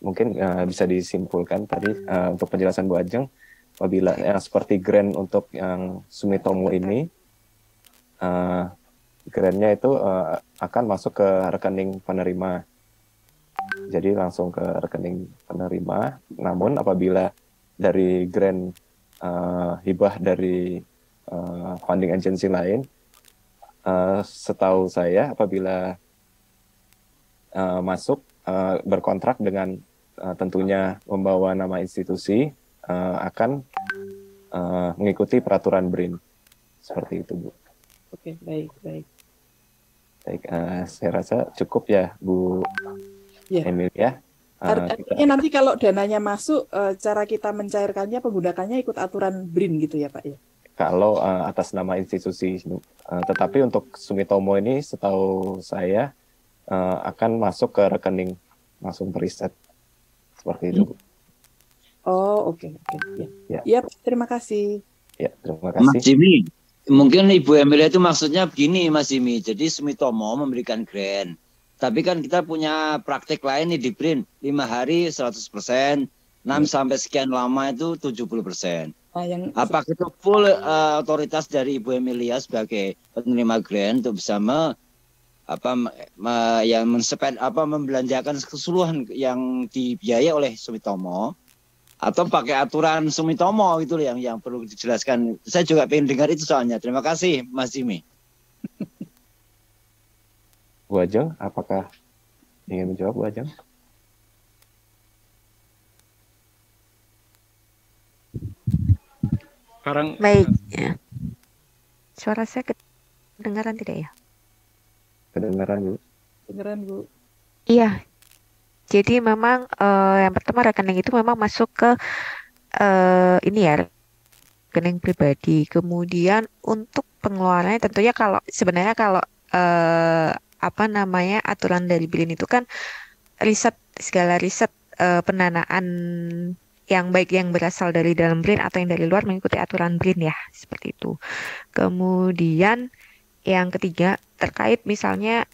Mungkin bisa disimpulkan tadi untuk penjelasan Bu Ajeng, apabila yang seperti grant untuk yang Sumitomo ini, grantnya itu akan masuk ke rekening penerima. Jadi langsung ke rekening penerima. Namun apabila dari grant hibah dari funding agency lain, setahu saya apabila masuk berkontrak dengan tentunya membawa nama institusi, akan mengikuti peraturan BRIN. Seperti itu, Bu. Oke, baik. Baik, saya rasa cukup ya, Bu Emilia. Artinya nanti kalau dananya masuk, cara kita mencairkannya, penggunakannya ikut aturan BRIN gitu ya Pak ya? Kalau atas nama institusi, tetapi untuk Sumitomo ini setahu saya akan masuk ke rekening langsung periset, seperti itu, Bu. Oh, oke. Ya. Ya. Ya, terima kasih. Ya, terima Mas kasih. Jimmy, mungkin Ibu Emilia itu maksudnya begini Mas Jimmy. Jadi Sumitomo memberikan grant. Tapi kan kita punya praktek lain nih di BRIN. 5 hari 100%, 6 sampai sekian lama itu 70%. Nah, yang Apakah itu full otoritas dari Ibu Emilia sebagai penerima grant untuk bisa membelanjakan keseluruhan yang dibiayai oleh Sumitomo, atau pakai aturan Sumitomo gitu loh yang perlu dijelaskan. Saya juga pengen dengar itu soalnya. Terima kasih Mas Jimmy. Bu Ajeng, apakah ingin menjawab Bu Ajeng? Sekarang Baik. Ya. Suara saya kedengaran tidak ya? Kedengaran Bu? kedengeran, Bu. Iya. Jadi memang yang pertama rekening itu memang masuk ke ini ya, rekening pribadi. Kemudian untuk pengeluarannya tentunya sebenarnya kalau aturan dari BRIN itu kan segala riset pendanaan yang baik yang berasal dari dalam BRIN atau yang dari luar mengikuti aturan BRIN ya, seperti itu. Kemudian yang ketiga terkait misalnya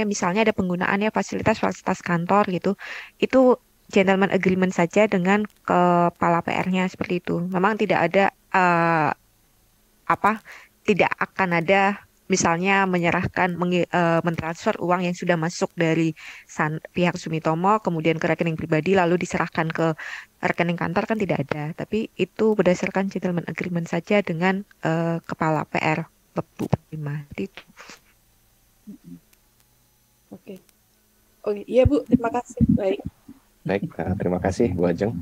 misalnya ada penggunaannya fasilitas kantor gitu, itu gentleman agreement saja dengan kepala PR-nya seperti itu. Memang tidak ada tidak akan ada misalnya mentransfer uang yang sudah masuk dari pihak Sumitomo kemudian ke rekening pribadi lalu diserahkan ke rekening kantor, kan tidak ada. Tapi itu berdasarkan gentleman agreement saja dengan kepala PR Bu Prima. Itu. Oke. Oh iya Bu, terima kasih. Baik. Baik, terima kasih Bu Ajeng.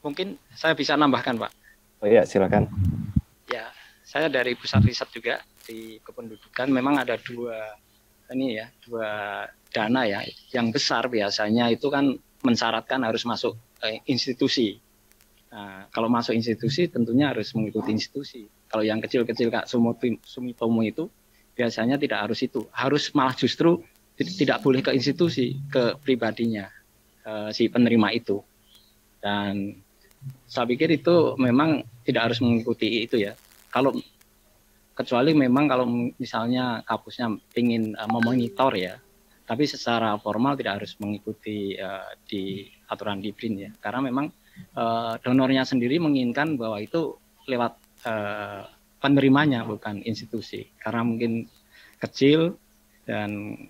mungkin saya bisa nambahkan Pak. Oh iya, silakan. Ya, saya dari pusat riset juga di kependudukan. Memang ada dua dana ya yang besar biasanya itu kan mensyaratkan harus masuk institusi. Nah, kalau masuk institusi tentunya harus mengikuti institusi. Kalau yang kecil-kecil Kak Sumitomo itu biasanya tidak harus itu, harus malah justru tidak boleh ke institusi, ke pribadinya si penerima itu. Dan saya pikir itu memang tidak harus mengikuti itu ya. Kecuali memang kalau misalnya kampusnya ingin memonitor ya, tapi secara formal tidak harus mengikuti di aturan di BRIN ya. Karena memang donornya sendiri menginginkan bahwa itu lewat penerimanya bukan institusi. Karena mungkin kecil dan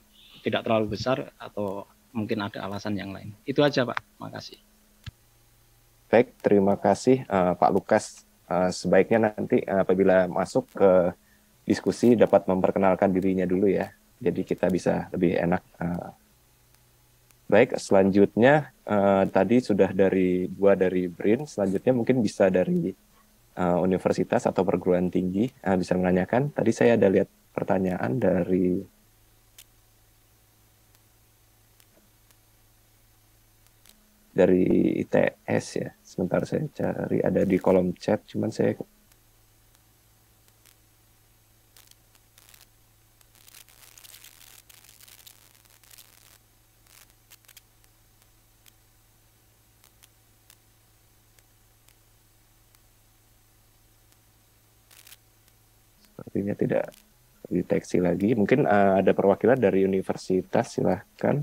tidak terlalu besar atau mungkin ada alasan yang lain. Itu aja Pak, makasih. Baik, terima kasih Pak Lukas. Sebaiknya nanti apabila masuk ke diskusi dapat memperkenalkan dirinya dulu ya. Jadi kita bisa lebih enak. Baik, selanjutnya tadi sudah dari BRIN, selanjutnya mungkin bisa dari universitas atau perguruan tinggi bisa menanyakan. Tadi saya ada lihat pertanyaan dari ITS ya. Sebentar saya cari, ada di kolom chat, cuman saya sepertinya tidak deteksi lagi. Mungkin ada perwakilan dari universitas, silahkan.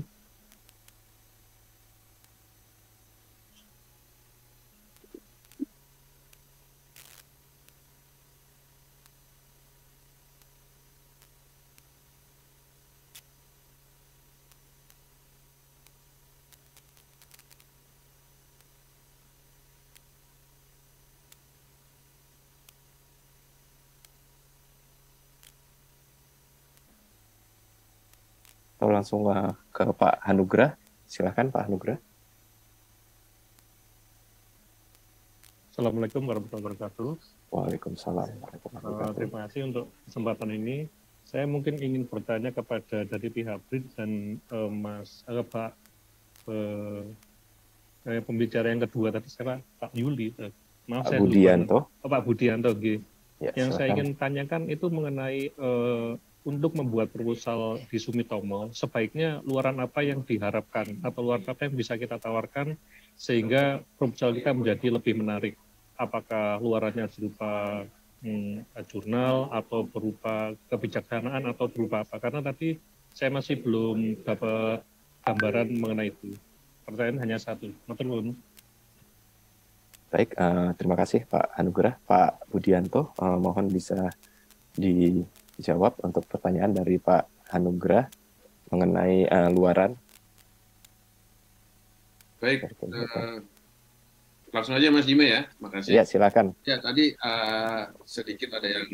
Atau langsung ke Pak Hanugrah. Silakan Pak Hanugrah. Assalamualaikum warahmatullahi wabarakatuh. Waalaikumsalam. Terima kasih untuk kesempatan ini. Saya mungkin ingin bertanya kepada dari pihak BRIN dan Pak pembicara yang kedua tadi, saya Pak Yuli. Maaf, Pak Budianto. Pak Budianto. Ya, yang silakan. saya ingin tanyakan itu mengenai untuk membuat proposal di Sumitomo, sebaiknya luaran apa yang diharapkan atau luaran apa yang bisa kita tawarkan sehingga proposal kita menjadi lebih menarik. Apakah luarannya berupa jurnal atau berupa kebijaksanaan atau berupa apa? Karena tadi saya masih belum dapat gambaran mengenai itu. Pertanyaan hanya satu. Matur nuwun. Baik, terima kasih Pak Anugrah. Pak Budianto, mohon bisa dijawab untuk pertanyaan dari Pak Anugrah mengenai luaran. Baik, langsung aja Mas Jime ya, makasih. Ya, silakan. Ya, tadi sedikit ada yang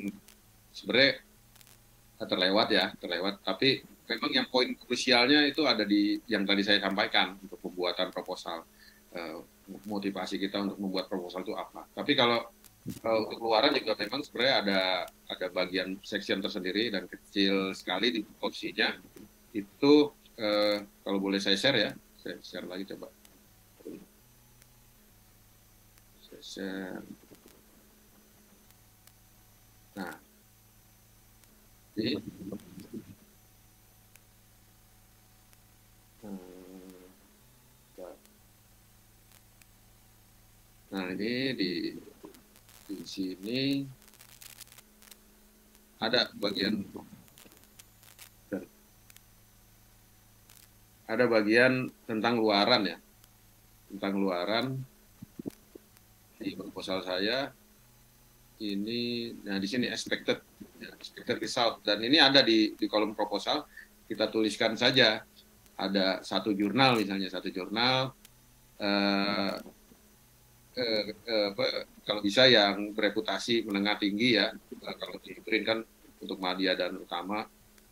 sebenarnya terlewat, tapi memang yang poin krusialnya itu ada di yang tadi saya sampaikan untuk pembuatan proposal. Motivasi kita untuk membuat proposal itu apa. Tapi kalau untuk luaran juga memang sebenarnya ada bagian section tersendiri dan kecil sekali di porsinya. Itu kalau boleh saya share ya, saya share lagi coba. Saya share. Nah, ini di sini ada bagian tentang luaran ya, tentang luaran di proposal saya ini. Nah, di sini expected result, dan ini ada di kolom proposal. Kita tuliskan saja ada satu jurnal misalnya, kalau bisa yang bereputasi menengah tinggi ya. Kalau di print kan untuk media dan utama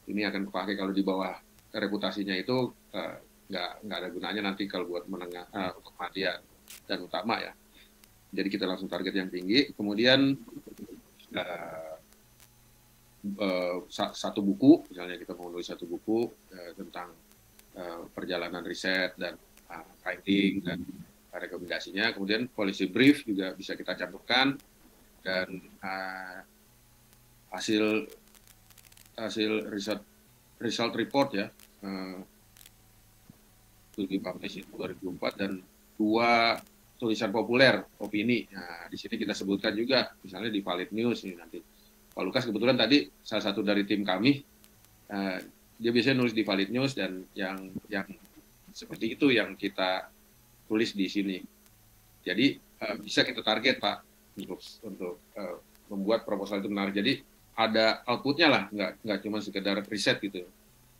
ini akan dipakai. Kalau di bawah reputasinya itu nggak ada gunanya nanti kalau buat menengah untuk media dan utama ya. Jadi kita langsung target yang tinggi. Kemudian satu buku, misalnya kita mau nulis satu buku tentang perjalanan riset dan finding dan rekomendasinya. Kemudian policy brief juga bisa kita cantumkan, dan hasil result report ya, itu dipublish 2004, dan 2 tulisan populer opini. Nah, di sini kita sebutkan juga misalnya di Valid News ini nanti. Pak Lukas kebetulan tadi salah satu dari tim kami, dia biasanya nulis di Valid News, dan yang seperti itu yang kita tulis di sini. Jadi bisa kita target Pak untuk membuat proposal itu menarik. Jadi ada outputnya lah, nggak cuma sekedar riset gitu.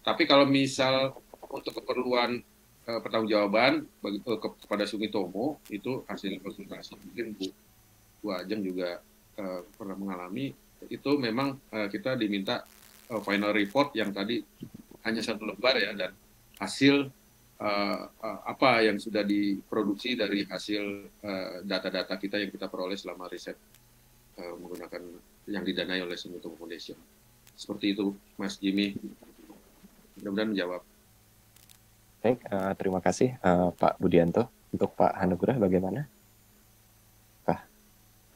Tapi kalau misal untuk keperluan pertanggungjawaban kepada Sumitomo, itu hasil konsultasi. Mungkin Bu Ajeng juga pernah mengalami itu. Memang kita diminta final report yang tadi hanya 1 lembar ya, dan hasil apa yang sudah diproduksi dari hasil data-data kita yang kita peroleh selama riset menggunakan yang didanai oleh Sumitomo Foundation. Seperti itu, Mas Jimmy. Mudah-mudahan menjawab. Baik, terima kasih Pak Budianto. Untuk Pak Anugrah bagaimana?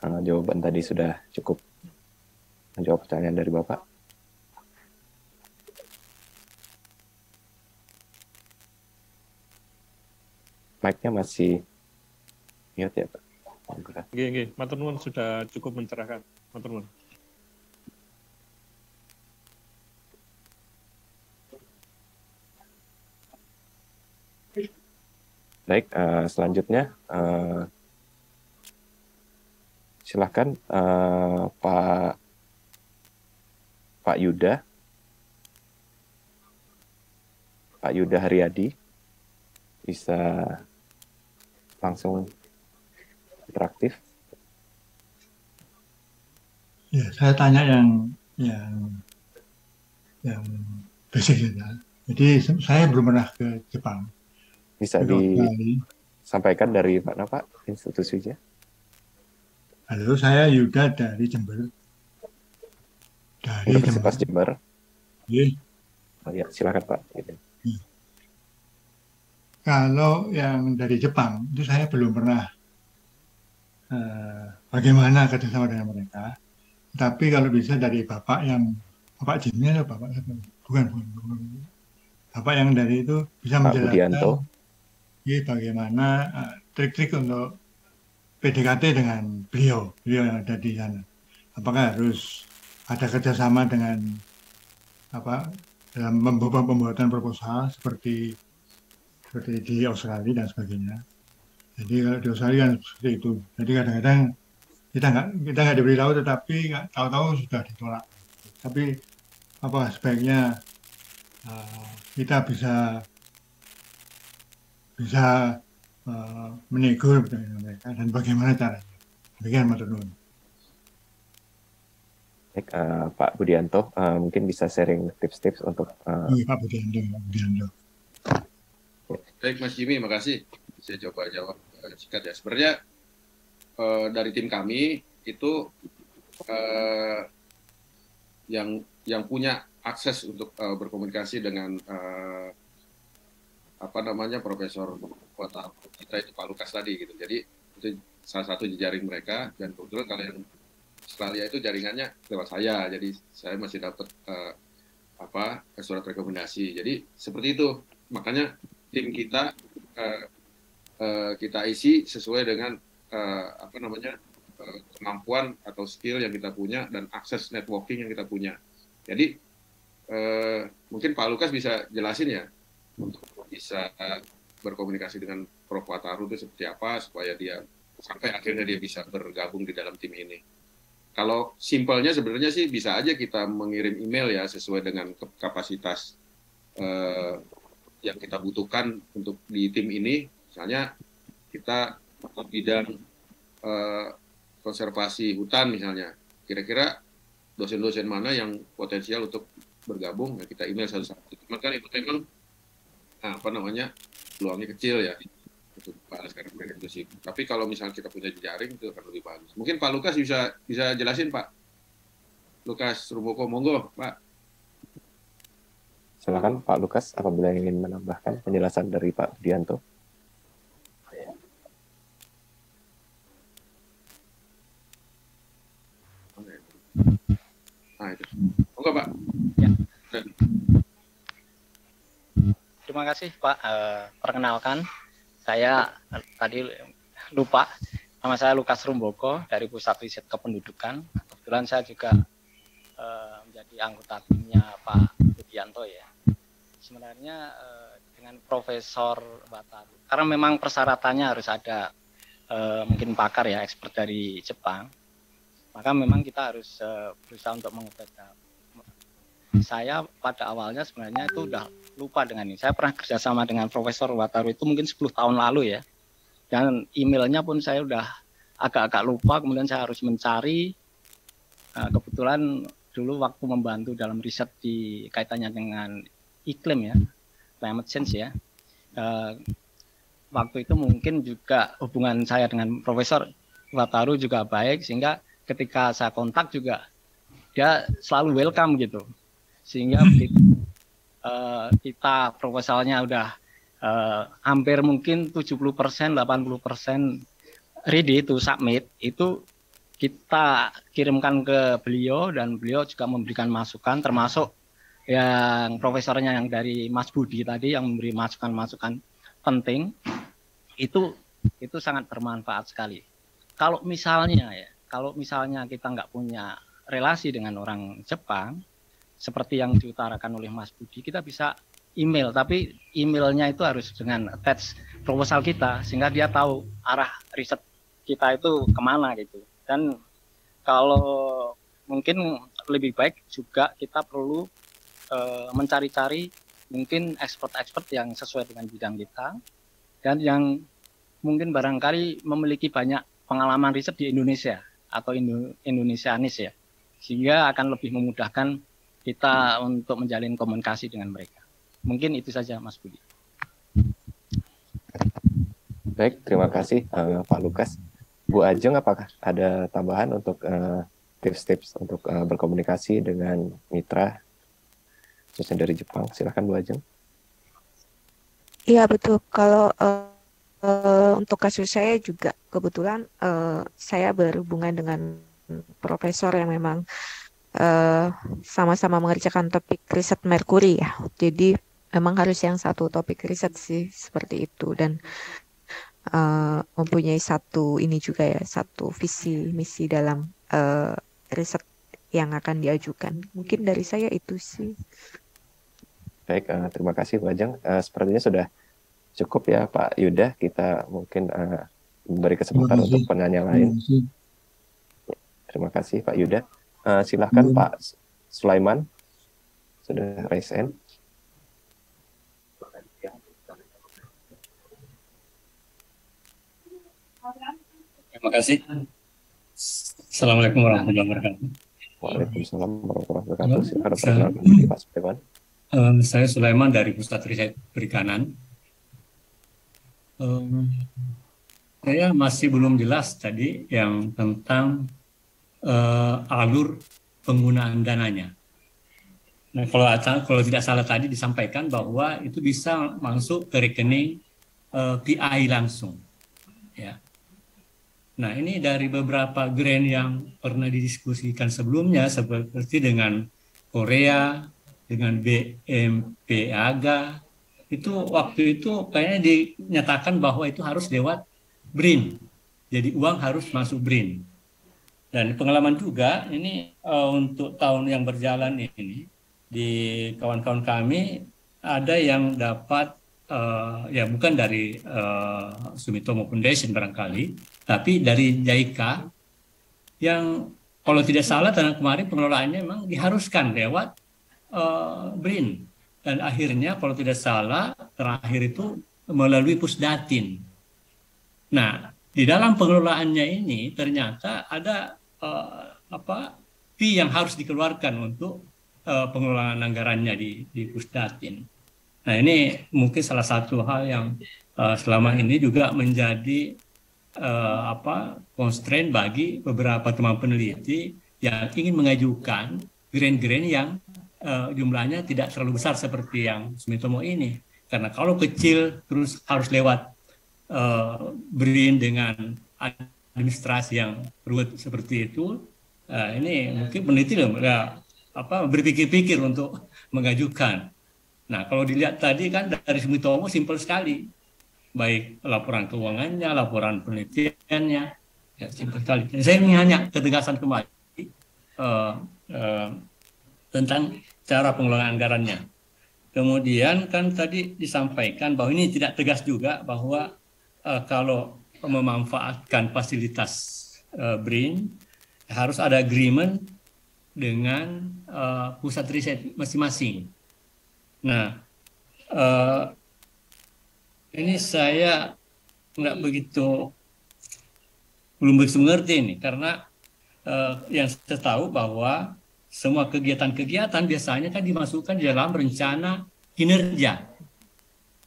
Jawaban tadi sudah cukup menjawab pertanyaan dari Bapak? Mic-nya masih mute ya Pak? Nggih, matur nuwun, sudah cukup mencerahkan. Matur nuwun. Baik, selanjutnya silakan Pak Yuda Haryadi, bisa langsung interaktif. Ya, saya tanya yang basic saja. Jadi saya belum pernah ke Jepang. Bisa disampaikan dari mana Pak institusinya? Halo, saya Yuda dari Jember. Universitas Jember. Ya. Oh, ya, silakan Pak. Kalau yang dari Jepang itu saya belum pernah bagaimana kerjasama dengan mereka. Tapi kalau bisa dari Bapak yang Bapak Jimmy atau Bapak bukan. Bapak yang dari itu bisa Pak menjelaskan Budianto. Bagaimana trik-trik untuk PDKT dengan beliau yang ada di sana. Apakah harus ada kerjasama dengan dalam pembuatan proposal seperti di Australia dan sebagainya. Jadi kalau di Australia kan seperti itu. Jadi kadang-kadang kita nggak diberitahu, tetapi nggak tahu-tahu sudah ditolak. Tapi sebaiknya kita bisa menegur dengan mereka dan bagaimana caranya. Demikian Mas Nun. Baik, Pak Budianto, mungkin bisa sharing tips-tips untuk Pak Budianto. Baik Mas Jimmy, makasih. Saya coba jawab singkat ya. Sebenarnya dari tim kami itu yang punya akses untuk berkomunikasi dengan Profesor Wataru kita itu Pak Lukas tadi gitu. Jadi itu salah satu jejaring mereka, dan kebetulan kalau yang Australia itu jaringannya lewat saya, jadi saya masih dapat surat rekomendasi. Jadi seperti itu, makanya tim kita kita isi sesuai dengan kemampuan atau skill yang kita punya dan akses networking yang kita punya. Jadi mungkin Pak Lukas bisa jelasin ya, untuk bisa berkomunikasi dengan Prof. Wataru itu seperti apa supaya dia sampai akhirnya dia bisa bergabung di dalam tim ini. Kalau simpelnya sebenarnya sih bisa aja kita mengirim email ya sesuai dengan kapasitas yang kita butuhkan untuk di tim ini. Misalnya kita bidang konservasi hutan misalnya, kira-kira dosen-dosen mana yang potensial untuk bergabung, ya kita email satu-satu. Cuma kan itu memang peluangnya kecil ya untuk bahas karena mereka itu sih. Tapi kalau misalnya kita punya jejaring itu akan lebih bagus. Mungkin Pak Lukas bisa jelasin, Pak Lukas Rumboko, monggo Pak. Silakan Pak Lukas apabila ingin menambahkan penjelasan dari Pak Budianto. Nah itu, monggo Pak. Ya. Terima kasih Pak. Perkenalkan, saya tadi lupa, nama saya Lukas Rumboko dari Pusat Riset Kependudukan. Kebetulan saya juga menjadi anggota timnya Pak Budianto ya. Sebenarnya dengan Profesor Wataru, karena memang persyaratannya harus ada mungkin pakar ya, expert dari Jepang, maka memang kita harus berusaha untuk mengupdate. Saya pada awalnya sebenarnya itu udah lupa dengan ini. Saya pernah kerjasama dengan Profesor Wataru itu mungkin 10 tahun lalu ya. Dan emailnya pun saya udah agak-agak lupa, kemudian saya harus mencari. Kebetulan dulu waktu membantu dalam riset di kaitannya dengan iklim ya, climate change ya. Waktu itu mungkin juga hubungan saya dengan Profesor Wataru juga baik, sehingga ketika saya kontak juga dia selalu welcome gitu. Sehingga kita proposalnya udah hampir mungkin 70%, 80% ready to submit, itu kita kirimkan ke beliau dan beliau juga memberikan masukan, termasuk yang profesornya yang dari Mas Budi tadi yang memberi masukan-masukan penting, itu sangat bermanfaat sekali. Kalau misalnya kita nggak punya relasi dengan orang Jepang, seperti yang diutarakan oleh Mas Budi, kita bisa email, tapi emailnya itu harus dengan attach proposal kita, sehingga dia tahu arah riset kita itu kemana gitu. Dan kalau mungkin lebih baik juga kita perlu mencari-cari mungkin expert-expert yang sesuai dengan bidang kita, dan yang mungkin barangkali memiliki banyak pengalaman riset di Indonesia atau Indonesianis ya, sehingga akan lebih memudahkan kita untuk menjalin komunikasi dengan mereka. Mungkin itu saja Mas Budi. Baik, terima kasih Pak Lukas. Bu Ajeng, apakah ada tambahan untuk tips-tips untuk berkomunikasi dengan mitra khususnya dari Jepang? Silakan Bu Ajeng. Iya betul. Kalau untuk kasus saya juga kebetulan saya berhubungan dengan profesor yang memang sama-sama mengerjakan topik riset Merkuri ya. Jadi memang harus yang satu topik riset sih seperti itu, dan mempunyai satu ini juga ya, satu visi misi dalam riset yang akan diajukan. Mungkin dari saya itu sih. Baik, terima kasih Bu Ajeng. Sepertinya sudah cukup ya Pak Yuda. Kita mungkin memberi kesempatan untuk penanya lain. Terima kasih Pak Yuda. Silahkan Pak Sulaiman, sudah raise hand. Terima kasih. Assalamualaikum warahmatullahi wabarakatuh. Waalaikumsalam warahmatullahi wabarakatuh. Silakan perkenalkan diri Pak Sulaiman. Saya Sulaiman dari Pusat Riset Perikanan. Saya masih belum jelas tadi yang tentang alur penggunaan dananya. Nah, kalau tidak salah tadi disampaikan bahwa itu bisa masuk ke rekening PI langsung. Ya. Nah, ini dari beberapa grant yang pernah didiskusikan sebelumnya, seperti dengan Korea, dengan BMPAGA, itu waktu itu kayaknya dinyatakan bahwa itu harus lewat BRIN. Jadi uang harus masuk BRIN. Dan pengalaman juga ini untuk tahun yang berjalan ini, di kawan-kawan kami ada yang dapat ya bukan dari Sumitomo Foundation barangkali, tapi dari JICA yang kalau tidak salah tahun kemarin pengelolaannya memang diharuskan lewat BRIN, dan akhirnya kalau tidak salah terakhir itu melalui Pusdatin. Nah, di dalam pengelolaannya ini ternyata ada fee yang harus dikeluarkan untuk pengelolaan anggarannya di Pusdatin. Nah, ini mungkin salah satu hal yang selama ini juga menjadi constraint bagi beberapa teman peneliti yang ingin mengajukan grant-grant yang jumlahnya tidak terlalu besar seperti yang Sumitomo ini. Karena kalau kecil terus harus lewat BRIN dengan administrasi yang ruwet seperti itu, ini mungkin peneliti berpikir-pikir untuk mengajukan. Nah, kalau dilihat tadi kan dari Sumitomo simpel sekali, baik laporan keuangannya, laporan penelitiannya, ya simpel sekali. Saya ingin hanya ketegasan kembali tentang cara pengelolaan anggarannya. Kemudian kan tadi disampaikan bahwa ini tidak tegas juga bahwa kalau memanfaatkan fasilitas BRIN harus ada agreement dengan pusat riset masing-masing. Nah, ini saya belum begitu mengerti ini, karena yang saya tahu bahwa semua kegiatan-kegiatan biasanya kan dimasukkan di dalam rencana kinerja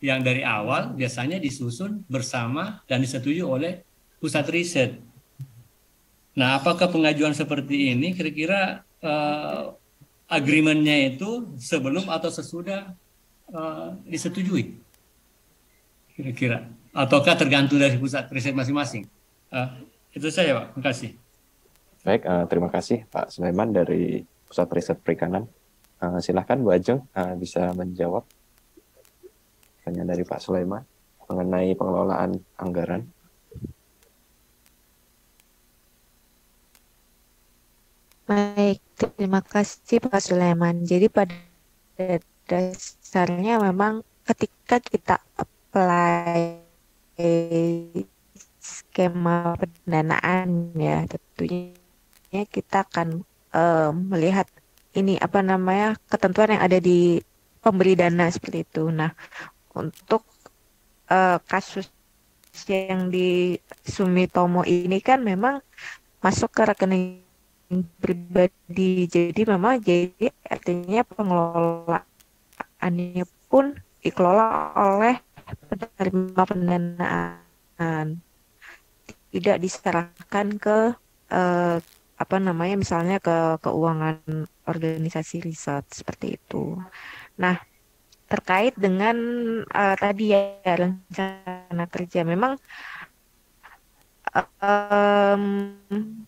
yang dari awal biasanya disusun bersama dan disetujui oleh pusat riset. Nah, apakah pengajuan seperti ini kira-kira agreement-nya itu sebelum atau sesudah disetujui? Kira-kira. Ataukah tergantung dari pusat riset masing-masing? Itu saja, Pak. Terima kasih. Baik, terima kasih Pak Sulaiman dari Pusat Riset Perikanan. Silahkan Bu Ajeng bisa menjawab pertanyaan dari Pak Sulaiman mengenai pengelolaan anggaran. Baik, terima kasih Pak Sulaiman. Jadi pada dasarnya memang ketika kita apply skema pendanaan ya, tentunya kita akan melihat ini ketentuan yang ada di pemberi dana seperti itu. Nah, untuk kasus yang di Sumitomo ini kan memang masuk ke rekening pribadi, jadi memang jadi artinya pengelolaannya pun dikelola oleh penerima pendanaan, tidak diserahkan ke misalnya ke keuangan organisasi riset seperti itu. Nah, terkait dengan tadi ya rencana kerja, memang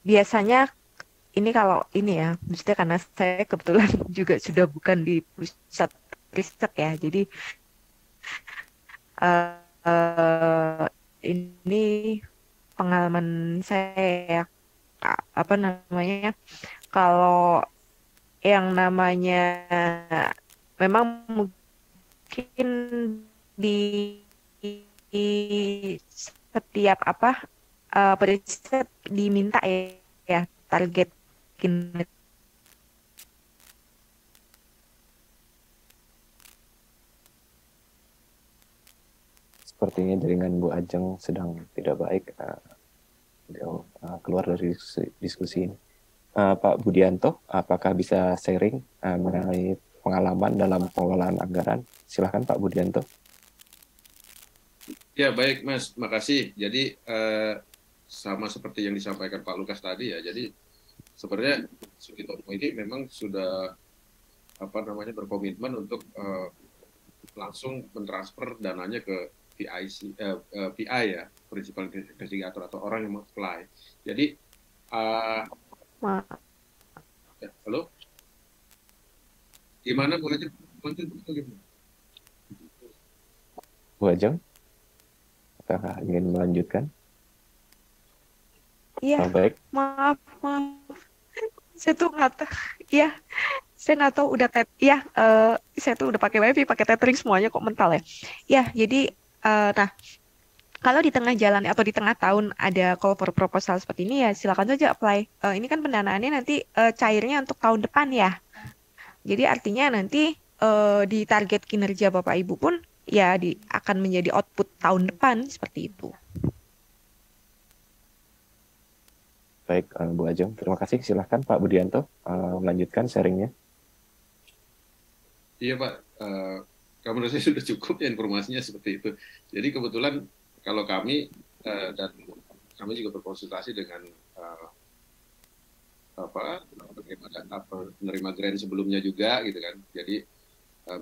biasanya ini kalau ini ya, maksudnya karena saya kebetulan juga sudah bukan di pusat riset ya, jadi ini pengalaman saya apa namanya, kalau yang namanya memang mungkin di setiap periset diminta ya target kinerja. Sepertinya jaringan Bu Ajeng sedang tidak baik. Keluar dari diskusi ini. Pak Budianto, apakah bisa sharing mengenai pengalaman dalam pengelolaan anggaran? Silahkan Pak Budianto. Ya baik Mas, makasih. Jadi sama seperti yang disampaikan Pak Lukas tadi ya. Jadi sebenarnya Sumitomo ini memang sudah berkomitmen untuk langsung mentransfer dananya ke PI ya, Principal Investigator atau orang yang meng-apply. Jadi ya, halo, gimana Bu Ajeng? Bu Ajeng, apakah ingin melanjutkan? Iya, baik. maaf. Saya tuh ya, saya nggak tahu udah saya tuh udah pakai wifi, pakai tethering semuanya kok mental ya. Ya, jadi nah kalau di tengah jalan atau di tengah tahun ada call for proposal seperti ini ya silakan saja apply. Ini kan pendanaannya nanti cairnya untuk tahun depan ya. Jadi artinya nanti di target kinerja Bapak Ibu pun ya akan menjadi output tahun depan seperti itu. Baik, Bu Ajeng, terima kasih. Silahkan Pak Budianto melanjutkan sharingnya. Iya Pak, kalau menurut saya sudah cukup ya informasinya seperti itu. Jadi kebetulan kalau kami dan kami juga berkonsultasi dengan penerima grant sebelumnya juga gitu kan. Jadi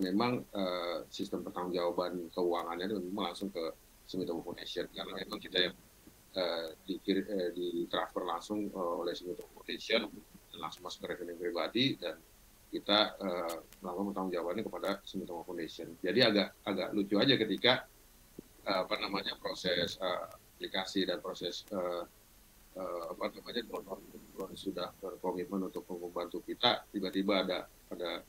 memang sistem pertanggungjawaban keuangannya itu memang langsung ke Sumitomo Foundation karena memang kita yang ditransfer langsung oleh Sumitomo Foundation dan langsung masuk ke rekening pribadi dan kita melakukan pertanggungjawabannya kepada Sumitomo Foundation. Jadi agak lucu aja ketika proses aplikasi dan proses donor sudah berkomitmen untuk membantu kita, tiba-tiba ada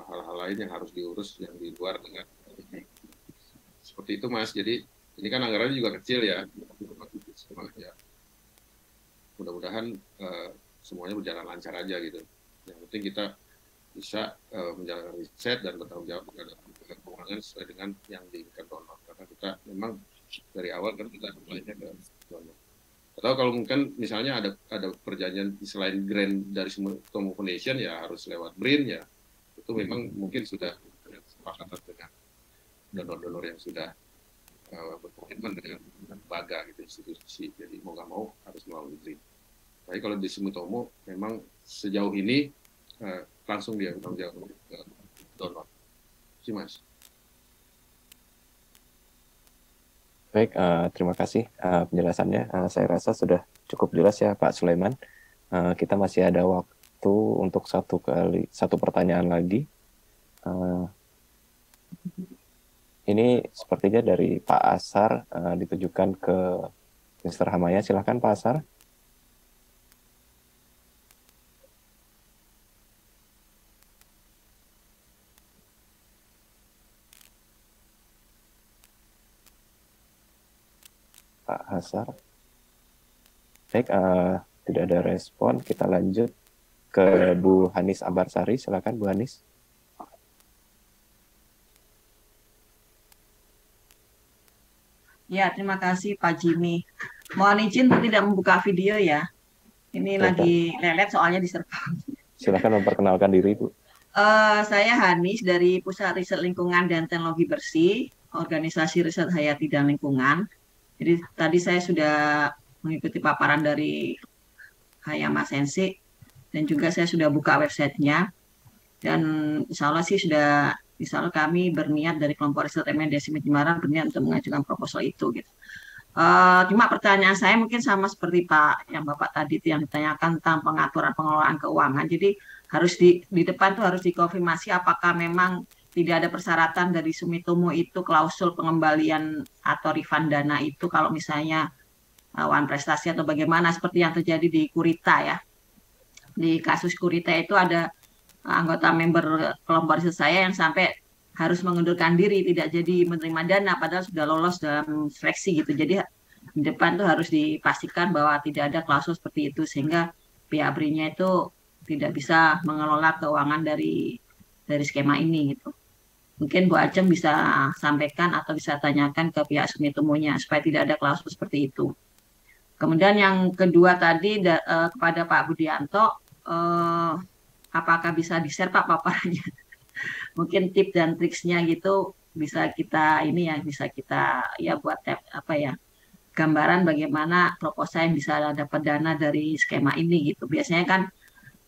hal-hal lain yang harus diurus yang di luar dengan seperti itu Mas. Jadi ini kan anggarannya juga kecil ya. Mudah-mudahan semuanya berjalan lancar aja gitu. Yang penting kita bisa menjalankan riset dan bertanggung jawab terhadap keuangan sesuai dengan yang diinginkan donor. Karena kita memang dari awal kan kita mulainya ke donor. Atau kalau mungkin misalnya ada perjanjian selain grant dari Sumitomo Foundation ya harus lewat BRIN ya. Itu memang mungkin sudah kesepakatan dengan donor-donor yang sudah berkomitmen dengan lembaga gitu, institusi. Jadi mau nggak mau harus melalui BRIN. Tapi kalau di Sumitomo memang sejauh ini langsung dia bertanggung jawab ke donor. Terima kasih Mas. Baik, terima kasih penjelasannya. Saya rasa sudah cukup jelas ya Pak Sulaiman. Kita masih ada waktu untuk satu pertanyaan lagi. Ini sepertinya dari Pak Asar ditujukan ke Mr. Hamaya. Silakan Pak Asar. Pak Asar. Baik, tidak ada respon. Kita lanjut ke Bu Hanis Ambarsari. Silakan Bu Hanis. Ya, terima kasih Pak Jimmy. Mohon izin tidak membuka video ya. Ini lagi lelet soalnya diserang. Silakan memperkenalkan diri, Bu. Saya Hanis dari Pusat Riset Lingkungan dan Teknologi Bersih, Organisasi Riset Hayati dan Lingkungan. Jadi tadi saya sudah mengikuti paparan dari Hayama Sensei dan juga saya sudah buka websitenya. Dan insya Allah sih kami berniat dari kelompok riset remediasi pencemaran berniat untuk mengajukan proposal itu gitu. Cuma pertanyaan saya mungkin sama seperti Pak yang Bapak tadi itu yang ditanyakan tentang pengaturan pengelolaan keuangan. Jadi harus di depan tuh harus dikonfirmasi apakah memang tidak ada persyaratan dari Sumitomo itu klausul pengembalian atau refund dana itu kalau misalnya wan prestasi atau bagaimana seperti yang terjadi di Kurita ya. Di kasus Kurita itu ada anggota member kelompok riset saya yang sampai harus mengundurkan diri, tidak jadi menerima dana, padahal sudah lolos dalam seleksi gitu. Jadi di depan tuh harus dipastikan bahwa tidak ada klausul seperti itu, sehingga pihak BRI-nya itu tidak bisa mengelola keuangan dari skema ini gitu. Mungkin Bu Ajeng bisa sampaikan atau bisa tanyakan ke pihak Sumitomo-nya supaya tidak ada klausul seperti itu. Kemudian yang kedua tadi kepada Pak Budianto, apakah bisa di-share Pak paparannya? Mungkin tips dan triksnya gitu bisa kita buat gambaran bagaimana proposal yang bisa dapat dana dari skema ini gitu. Biasanya kan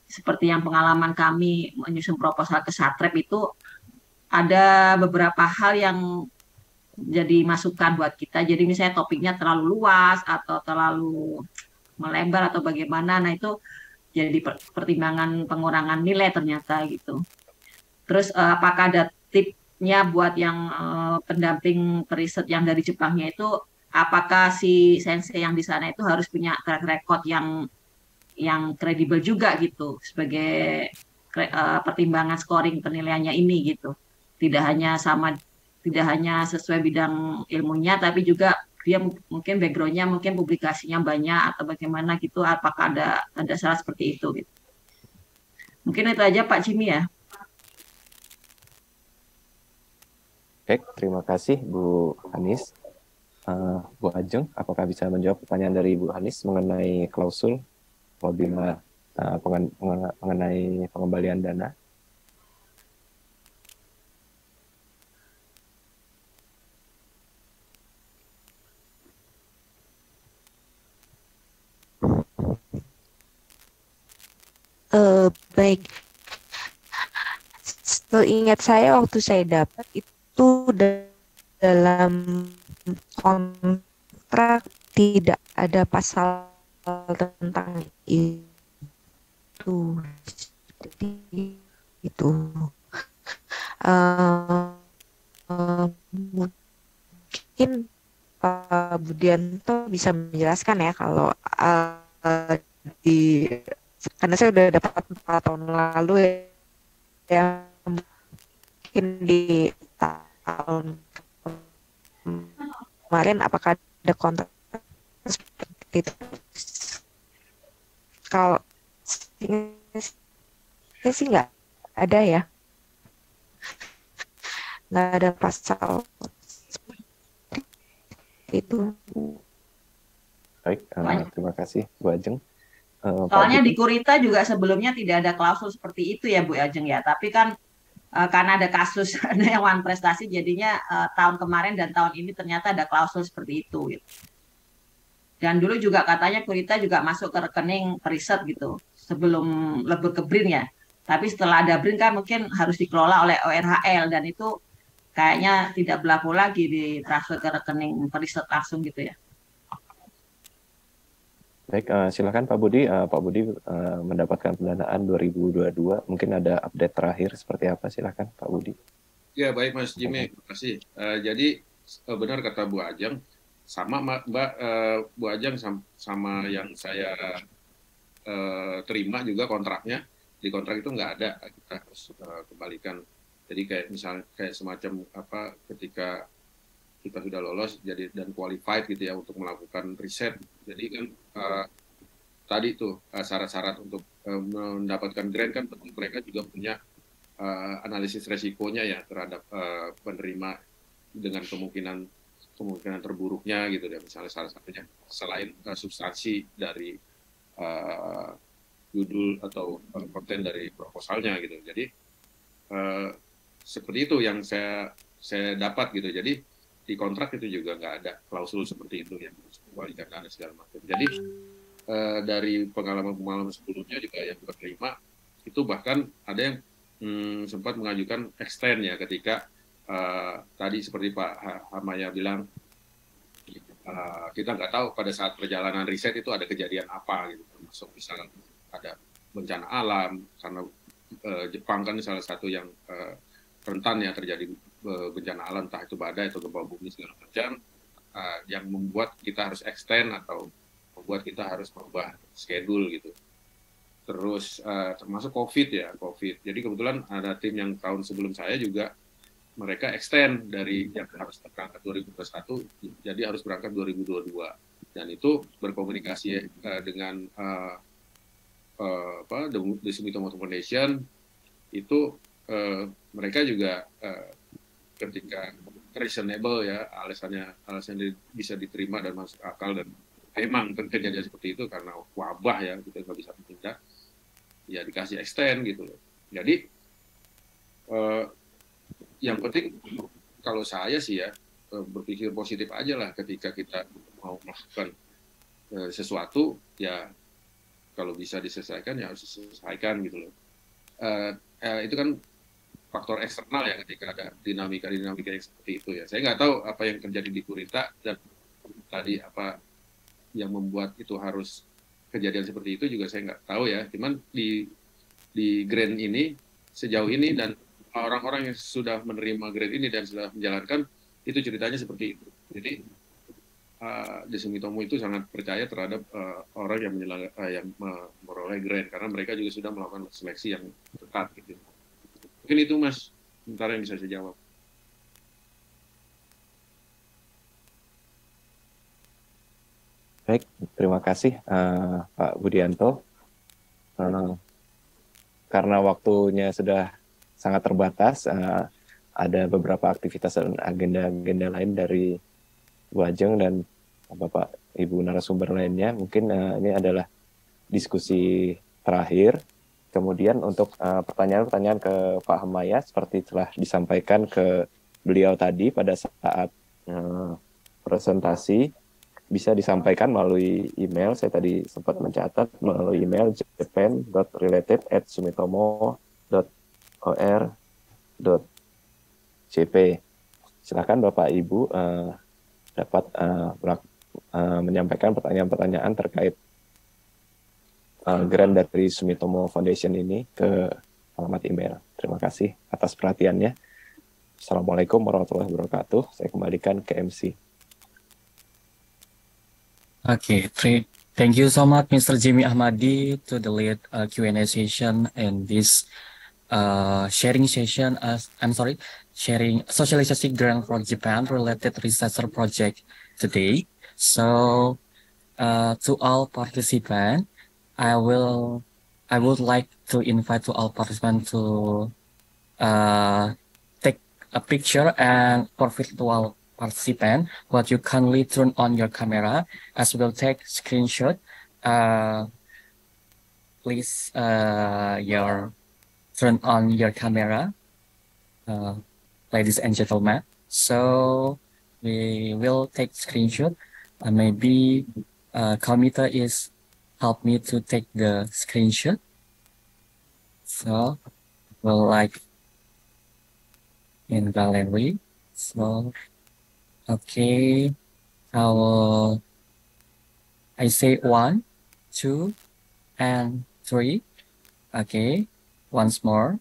seperti yang pengalaman kami menyusun proposal ke Satrep itu ada beberapa hal yang jadi masukan buat kita. Jadi misalnya topiknya terlalu luas atau terlalu melebar atau bagaimana. Nah itu jadi pertimbangan pengurangan nilai ternyata gitu. Terus apakah ada tipsnya buat yang pendamping periset yang dari Jepangnya itu, apakah si sensei yang di sana itu harus punya track record yang kredibel juga gitu sebagai pertimbangan scoring penilaiannya ini gitu. Tidak hanya sesuai bidang ilmunya, tapi juga dia mungkin backgroundnya, mungkin publikasinya banyak atau bagaimana gitu. Apakah ada salah seperti itu gitu. Mungkin itu aja Pak Jimmy ya. Baik, terima kasih Bu Hanis. Bu Ajeng, apakah bisa menjawab pertanyaan dari Bu Hanis mengenai klausul apabila mengenai pengembalian dana? Baik. Seingat saya waktu saya dapat itu dalam kontrak tidak ada pasal tentang itu. Jadi itu mungkin Pak Budianto bisa menjelaskan ya kalau karena saya udah dapat 4 tahun lalu ya, mungkin di tahun kemarin apakah ada kontrak seperti itu? Kalau saya sih nggak ada ya, nggak ada pasal seperti itu. Baik, terima kasih Bu Ajeng. Soalnya di Kurita juga sebelumnya tidak ada klausul seperti itu ya Bu Ajeng ya, tapi kan karena ada kasus ada yang wan prestasi jadinya tahun kemarin dan tahun ini ternyata ada klausul seperti itu gitu. Dan dulu juga katanya Kurita juga masuk ke rekening periset gitu sebelum lebur ke BRIN ya, tapi setelah ada BRIN kan mungkin harus dikelola oleh ORHL dan itu kayaknya tidak berlaku lagi ditransfer ke rekening periset langsung gitu ya. Baik, silakan Pak Budi. Pak Budi mendapatkan pendanaan 2022. Mungkin ada update terakhir seperti apa? Silakan Pak Budi. Ya, baik Mas Jimmy, terima kasih. Jadi benar kata Bu Ajeng, sama Mbak Bu Ajeng sama yang saya terima juga kontraknya. Di kontrak itu nggak ada, kita harus kembalikan. Jadi kayak misalnya kayak semacam apa ketika kita sudah lolos jadi dan qualified gitu ya untuk melakukan riset. Jadi kan tadi tuh syarat-syarat untuk mendapatkan grant kan tentu mereka juga punya analisis resikonya ya terhadap penerima dengan kemungkinan terburuknya gitu ya, misalnya salah satunya selain substansi dari judul atau konten dari proposalnya gitu. Jadi seperti itu yang saya dapat gitu. Jadi di kontrak itu juga nggak ada klausul seperti itu yang kembalikan dana segala macam. Jadi dari pengalaman sebelumnya juga yang kita terima itu bahkan ada yang sempat mengajukan extend ya ketika tadi seperti Pak Hamaya bilang kita nggak tahu pada saat perjalanan riset itu ada kejadian apa gitu, termasuk misalnya ada bencana alam karena Jepang kan salah satu yang rentan ya terjadi bencana alam, entah itu badai atau gempa bumi segala macam, yang membuat kita harus extend atau membuat kita harus merubah schedule gitu. Terus termasuk COVID ya, COVID. Jadi kebetulan ada tim yang tahun sebelum saya juga mereka extend dari yang harus berangkat 2021 jadi harus berangkat 2022, dan itu berkomunikasi dengan The Sumitomo Foundation itu mereka juga ketika reasonable ya alasannya bisa diterima dan masuk akal, dan memang kejadian seperti itu karena wabah ya kita nggak bisa pindah ya dikasih extend gitu loh. Jadi yang penting kalau saya sih ya berpikir positif aja lah ketika kita mau melakukan sesuatu ya kalau bisa diselesaikan ya harus diselesaikan gitu loh. Itu kan faktor eksternal ya ketika ada dinamika yang seperti itu ya. Saya nggak tahu apa yang terjadi di Kurita dan tadi apa yang membuat itu harus kejadian seperti itu juga saya nggak tahu ya. Cuman di grant ini sejauh ini dan orang-orang yang sudah menerima grant ini dan sudah menjalankan itu ceritanya seperti itu. Jadi The Sumitomo itu sangat percaya terhadap orang yang memperoleh grant karena mereka juga sudah melakukan seleksi yang ketat gitu. Mungkin itu Mas, sementara yang bisa saya jawab. Baik, terima kasih Pak Budianto. Karena waktunya sudah sangat terbatas, ada beberapa aktivitas dan agenda-agenda lain dari Bu Ajeng dan Bapak Ibu narasumber lainnya. Mungkin ini adalah diskusi terakhir. Kemudian untuk pertanyaan-pertanyaan ke Pak Hamaya seperti telah disampaikan ke beliau tadi pada saat presentasi bisa disampaikan melalui email. Saya tadi sempat mencatat melalui email japan.related@sumitomo.or.jp. Silakan Bapak Ibu dapat menyampaikan pertanyaan-pertanyaan terkait grant dari Sumitomo Foundation ini ke alamat email. Terima kasih atas perhatiannya. Assalamualaikum warahmatullahi wabarakatuh. Saya kembalikan ke MC. Okay, thank you so much, Mr. Jimmy Ahmadi, to the lead Q&A session and this sharing session. Sharing socialization grant for Japan related research project today. So, to all participants, I would like to invite to all participants to take a picture, and for virtual participant, what you kindly turn on your camera as we'll take screenshot. Please turn on your camera, ladies and gentlemen. So we will take screenshot. Maybe Kalmita is help me to take the screenshot. So we'll like in gallery. So okay, I say 1, 2, and 3. Okay, once more.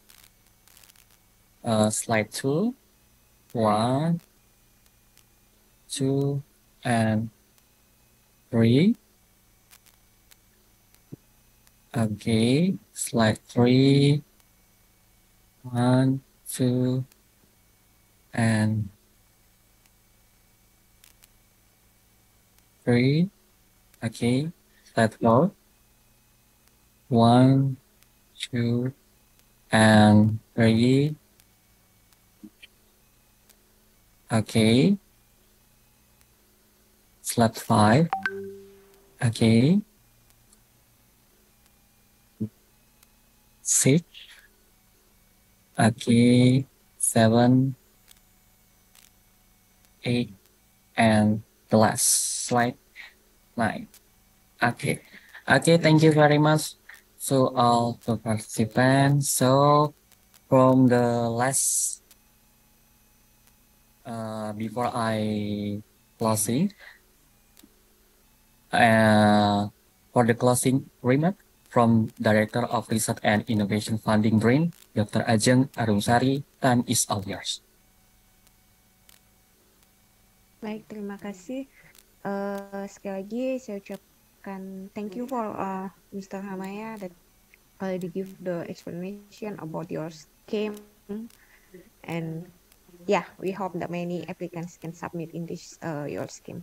Slide 2, 1, 2, and 3. Okay, slide 3, 1, 2, and 3. Okay, slide 4, 1, 2, and 3. Okay, slide 5. Okay, 6. Okay, 7, 8, and the last slide 9. Okay, thank you very much to all the participants. So from the last before I closing, For the closing remark from Director of Research and Innovation Funding BRIN, Dr. Ajeng Arumsari, time is all yours. Baik, terima kasih. Sekali lagi saya ucapkan thank you for Mr. Hamaya that already give the explanation about your scheme, and yeah, we hope that many applicants can submit in this your scheme.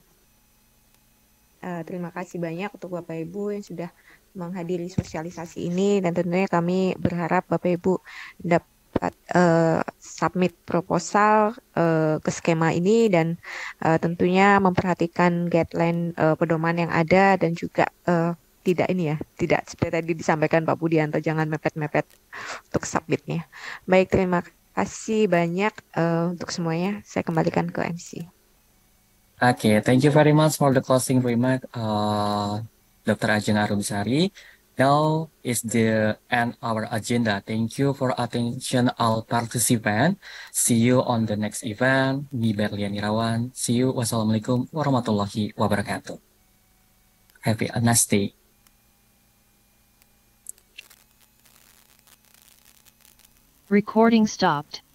Terima kasih banyak untuk Bapak Ibu yang sudah menghadiri sosialisasi ini, dan tentunya kami berharap Bapak Ibu dapat submit proposal ke skema ini, dan tentunya memperhatikan guideline pedoman yang ada, dan juga tidak seperti tadi disampaikan Pak Budianto, jangan mepet-mepet untuk submitnya. Baik, terima kasih banyak untuk semuanya. Saya kembalikan ke MC. Okay, thank you very much for the closing remark, Dr. Ajeng Arumsari. Now is the end our agenda. Thank you for attention all participants. See you on the next event. Mi Berlian Irawan. See you. Wassalamualaikum warahmatullahi wabarakatuh. Have a nice day. Recording stopped.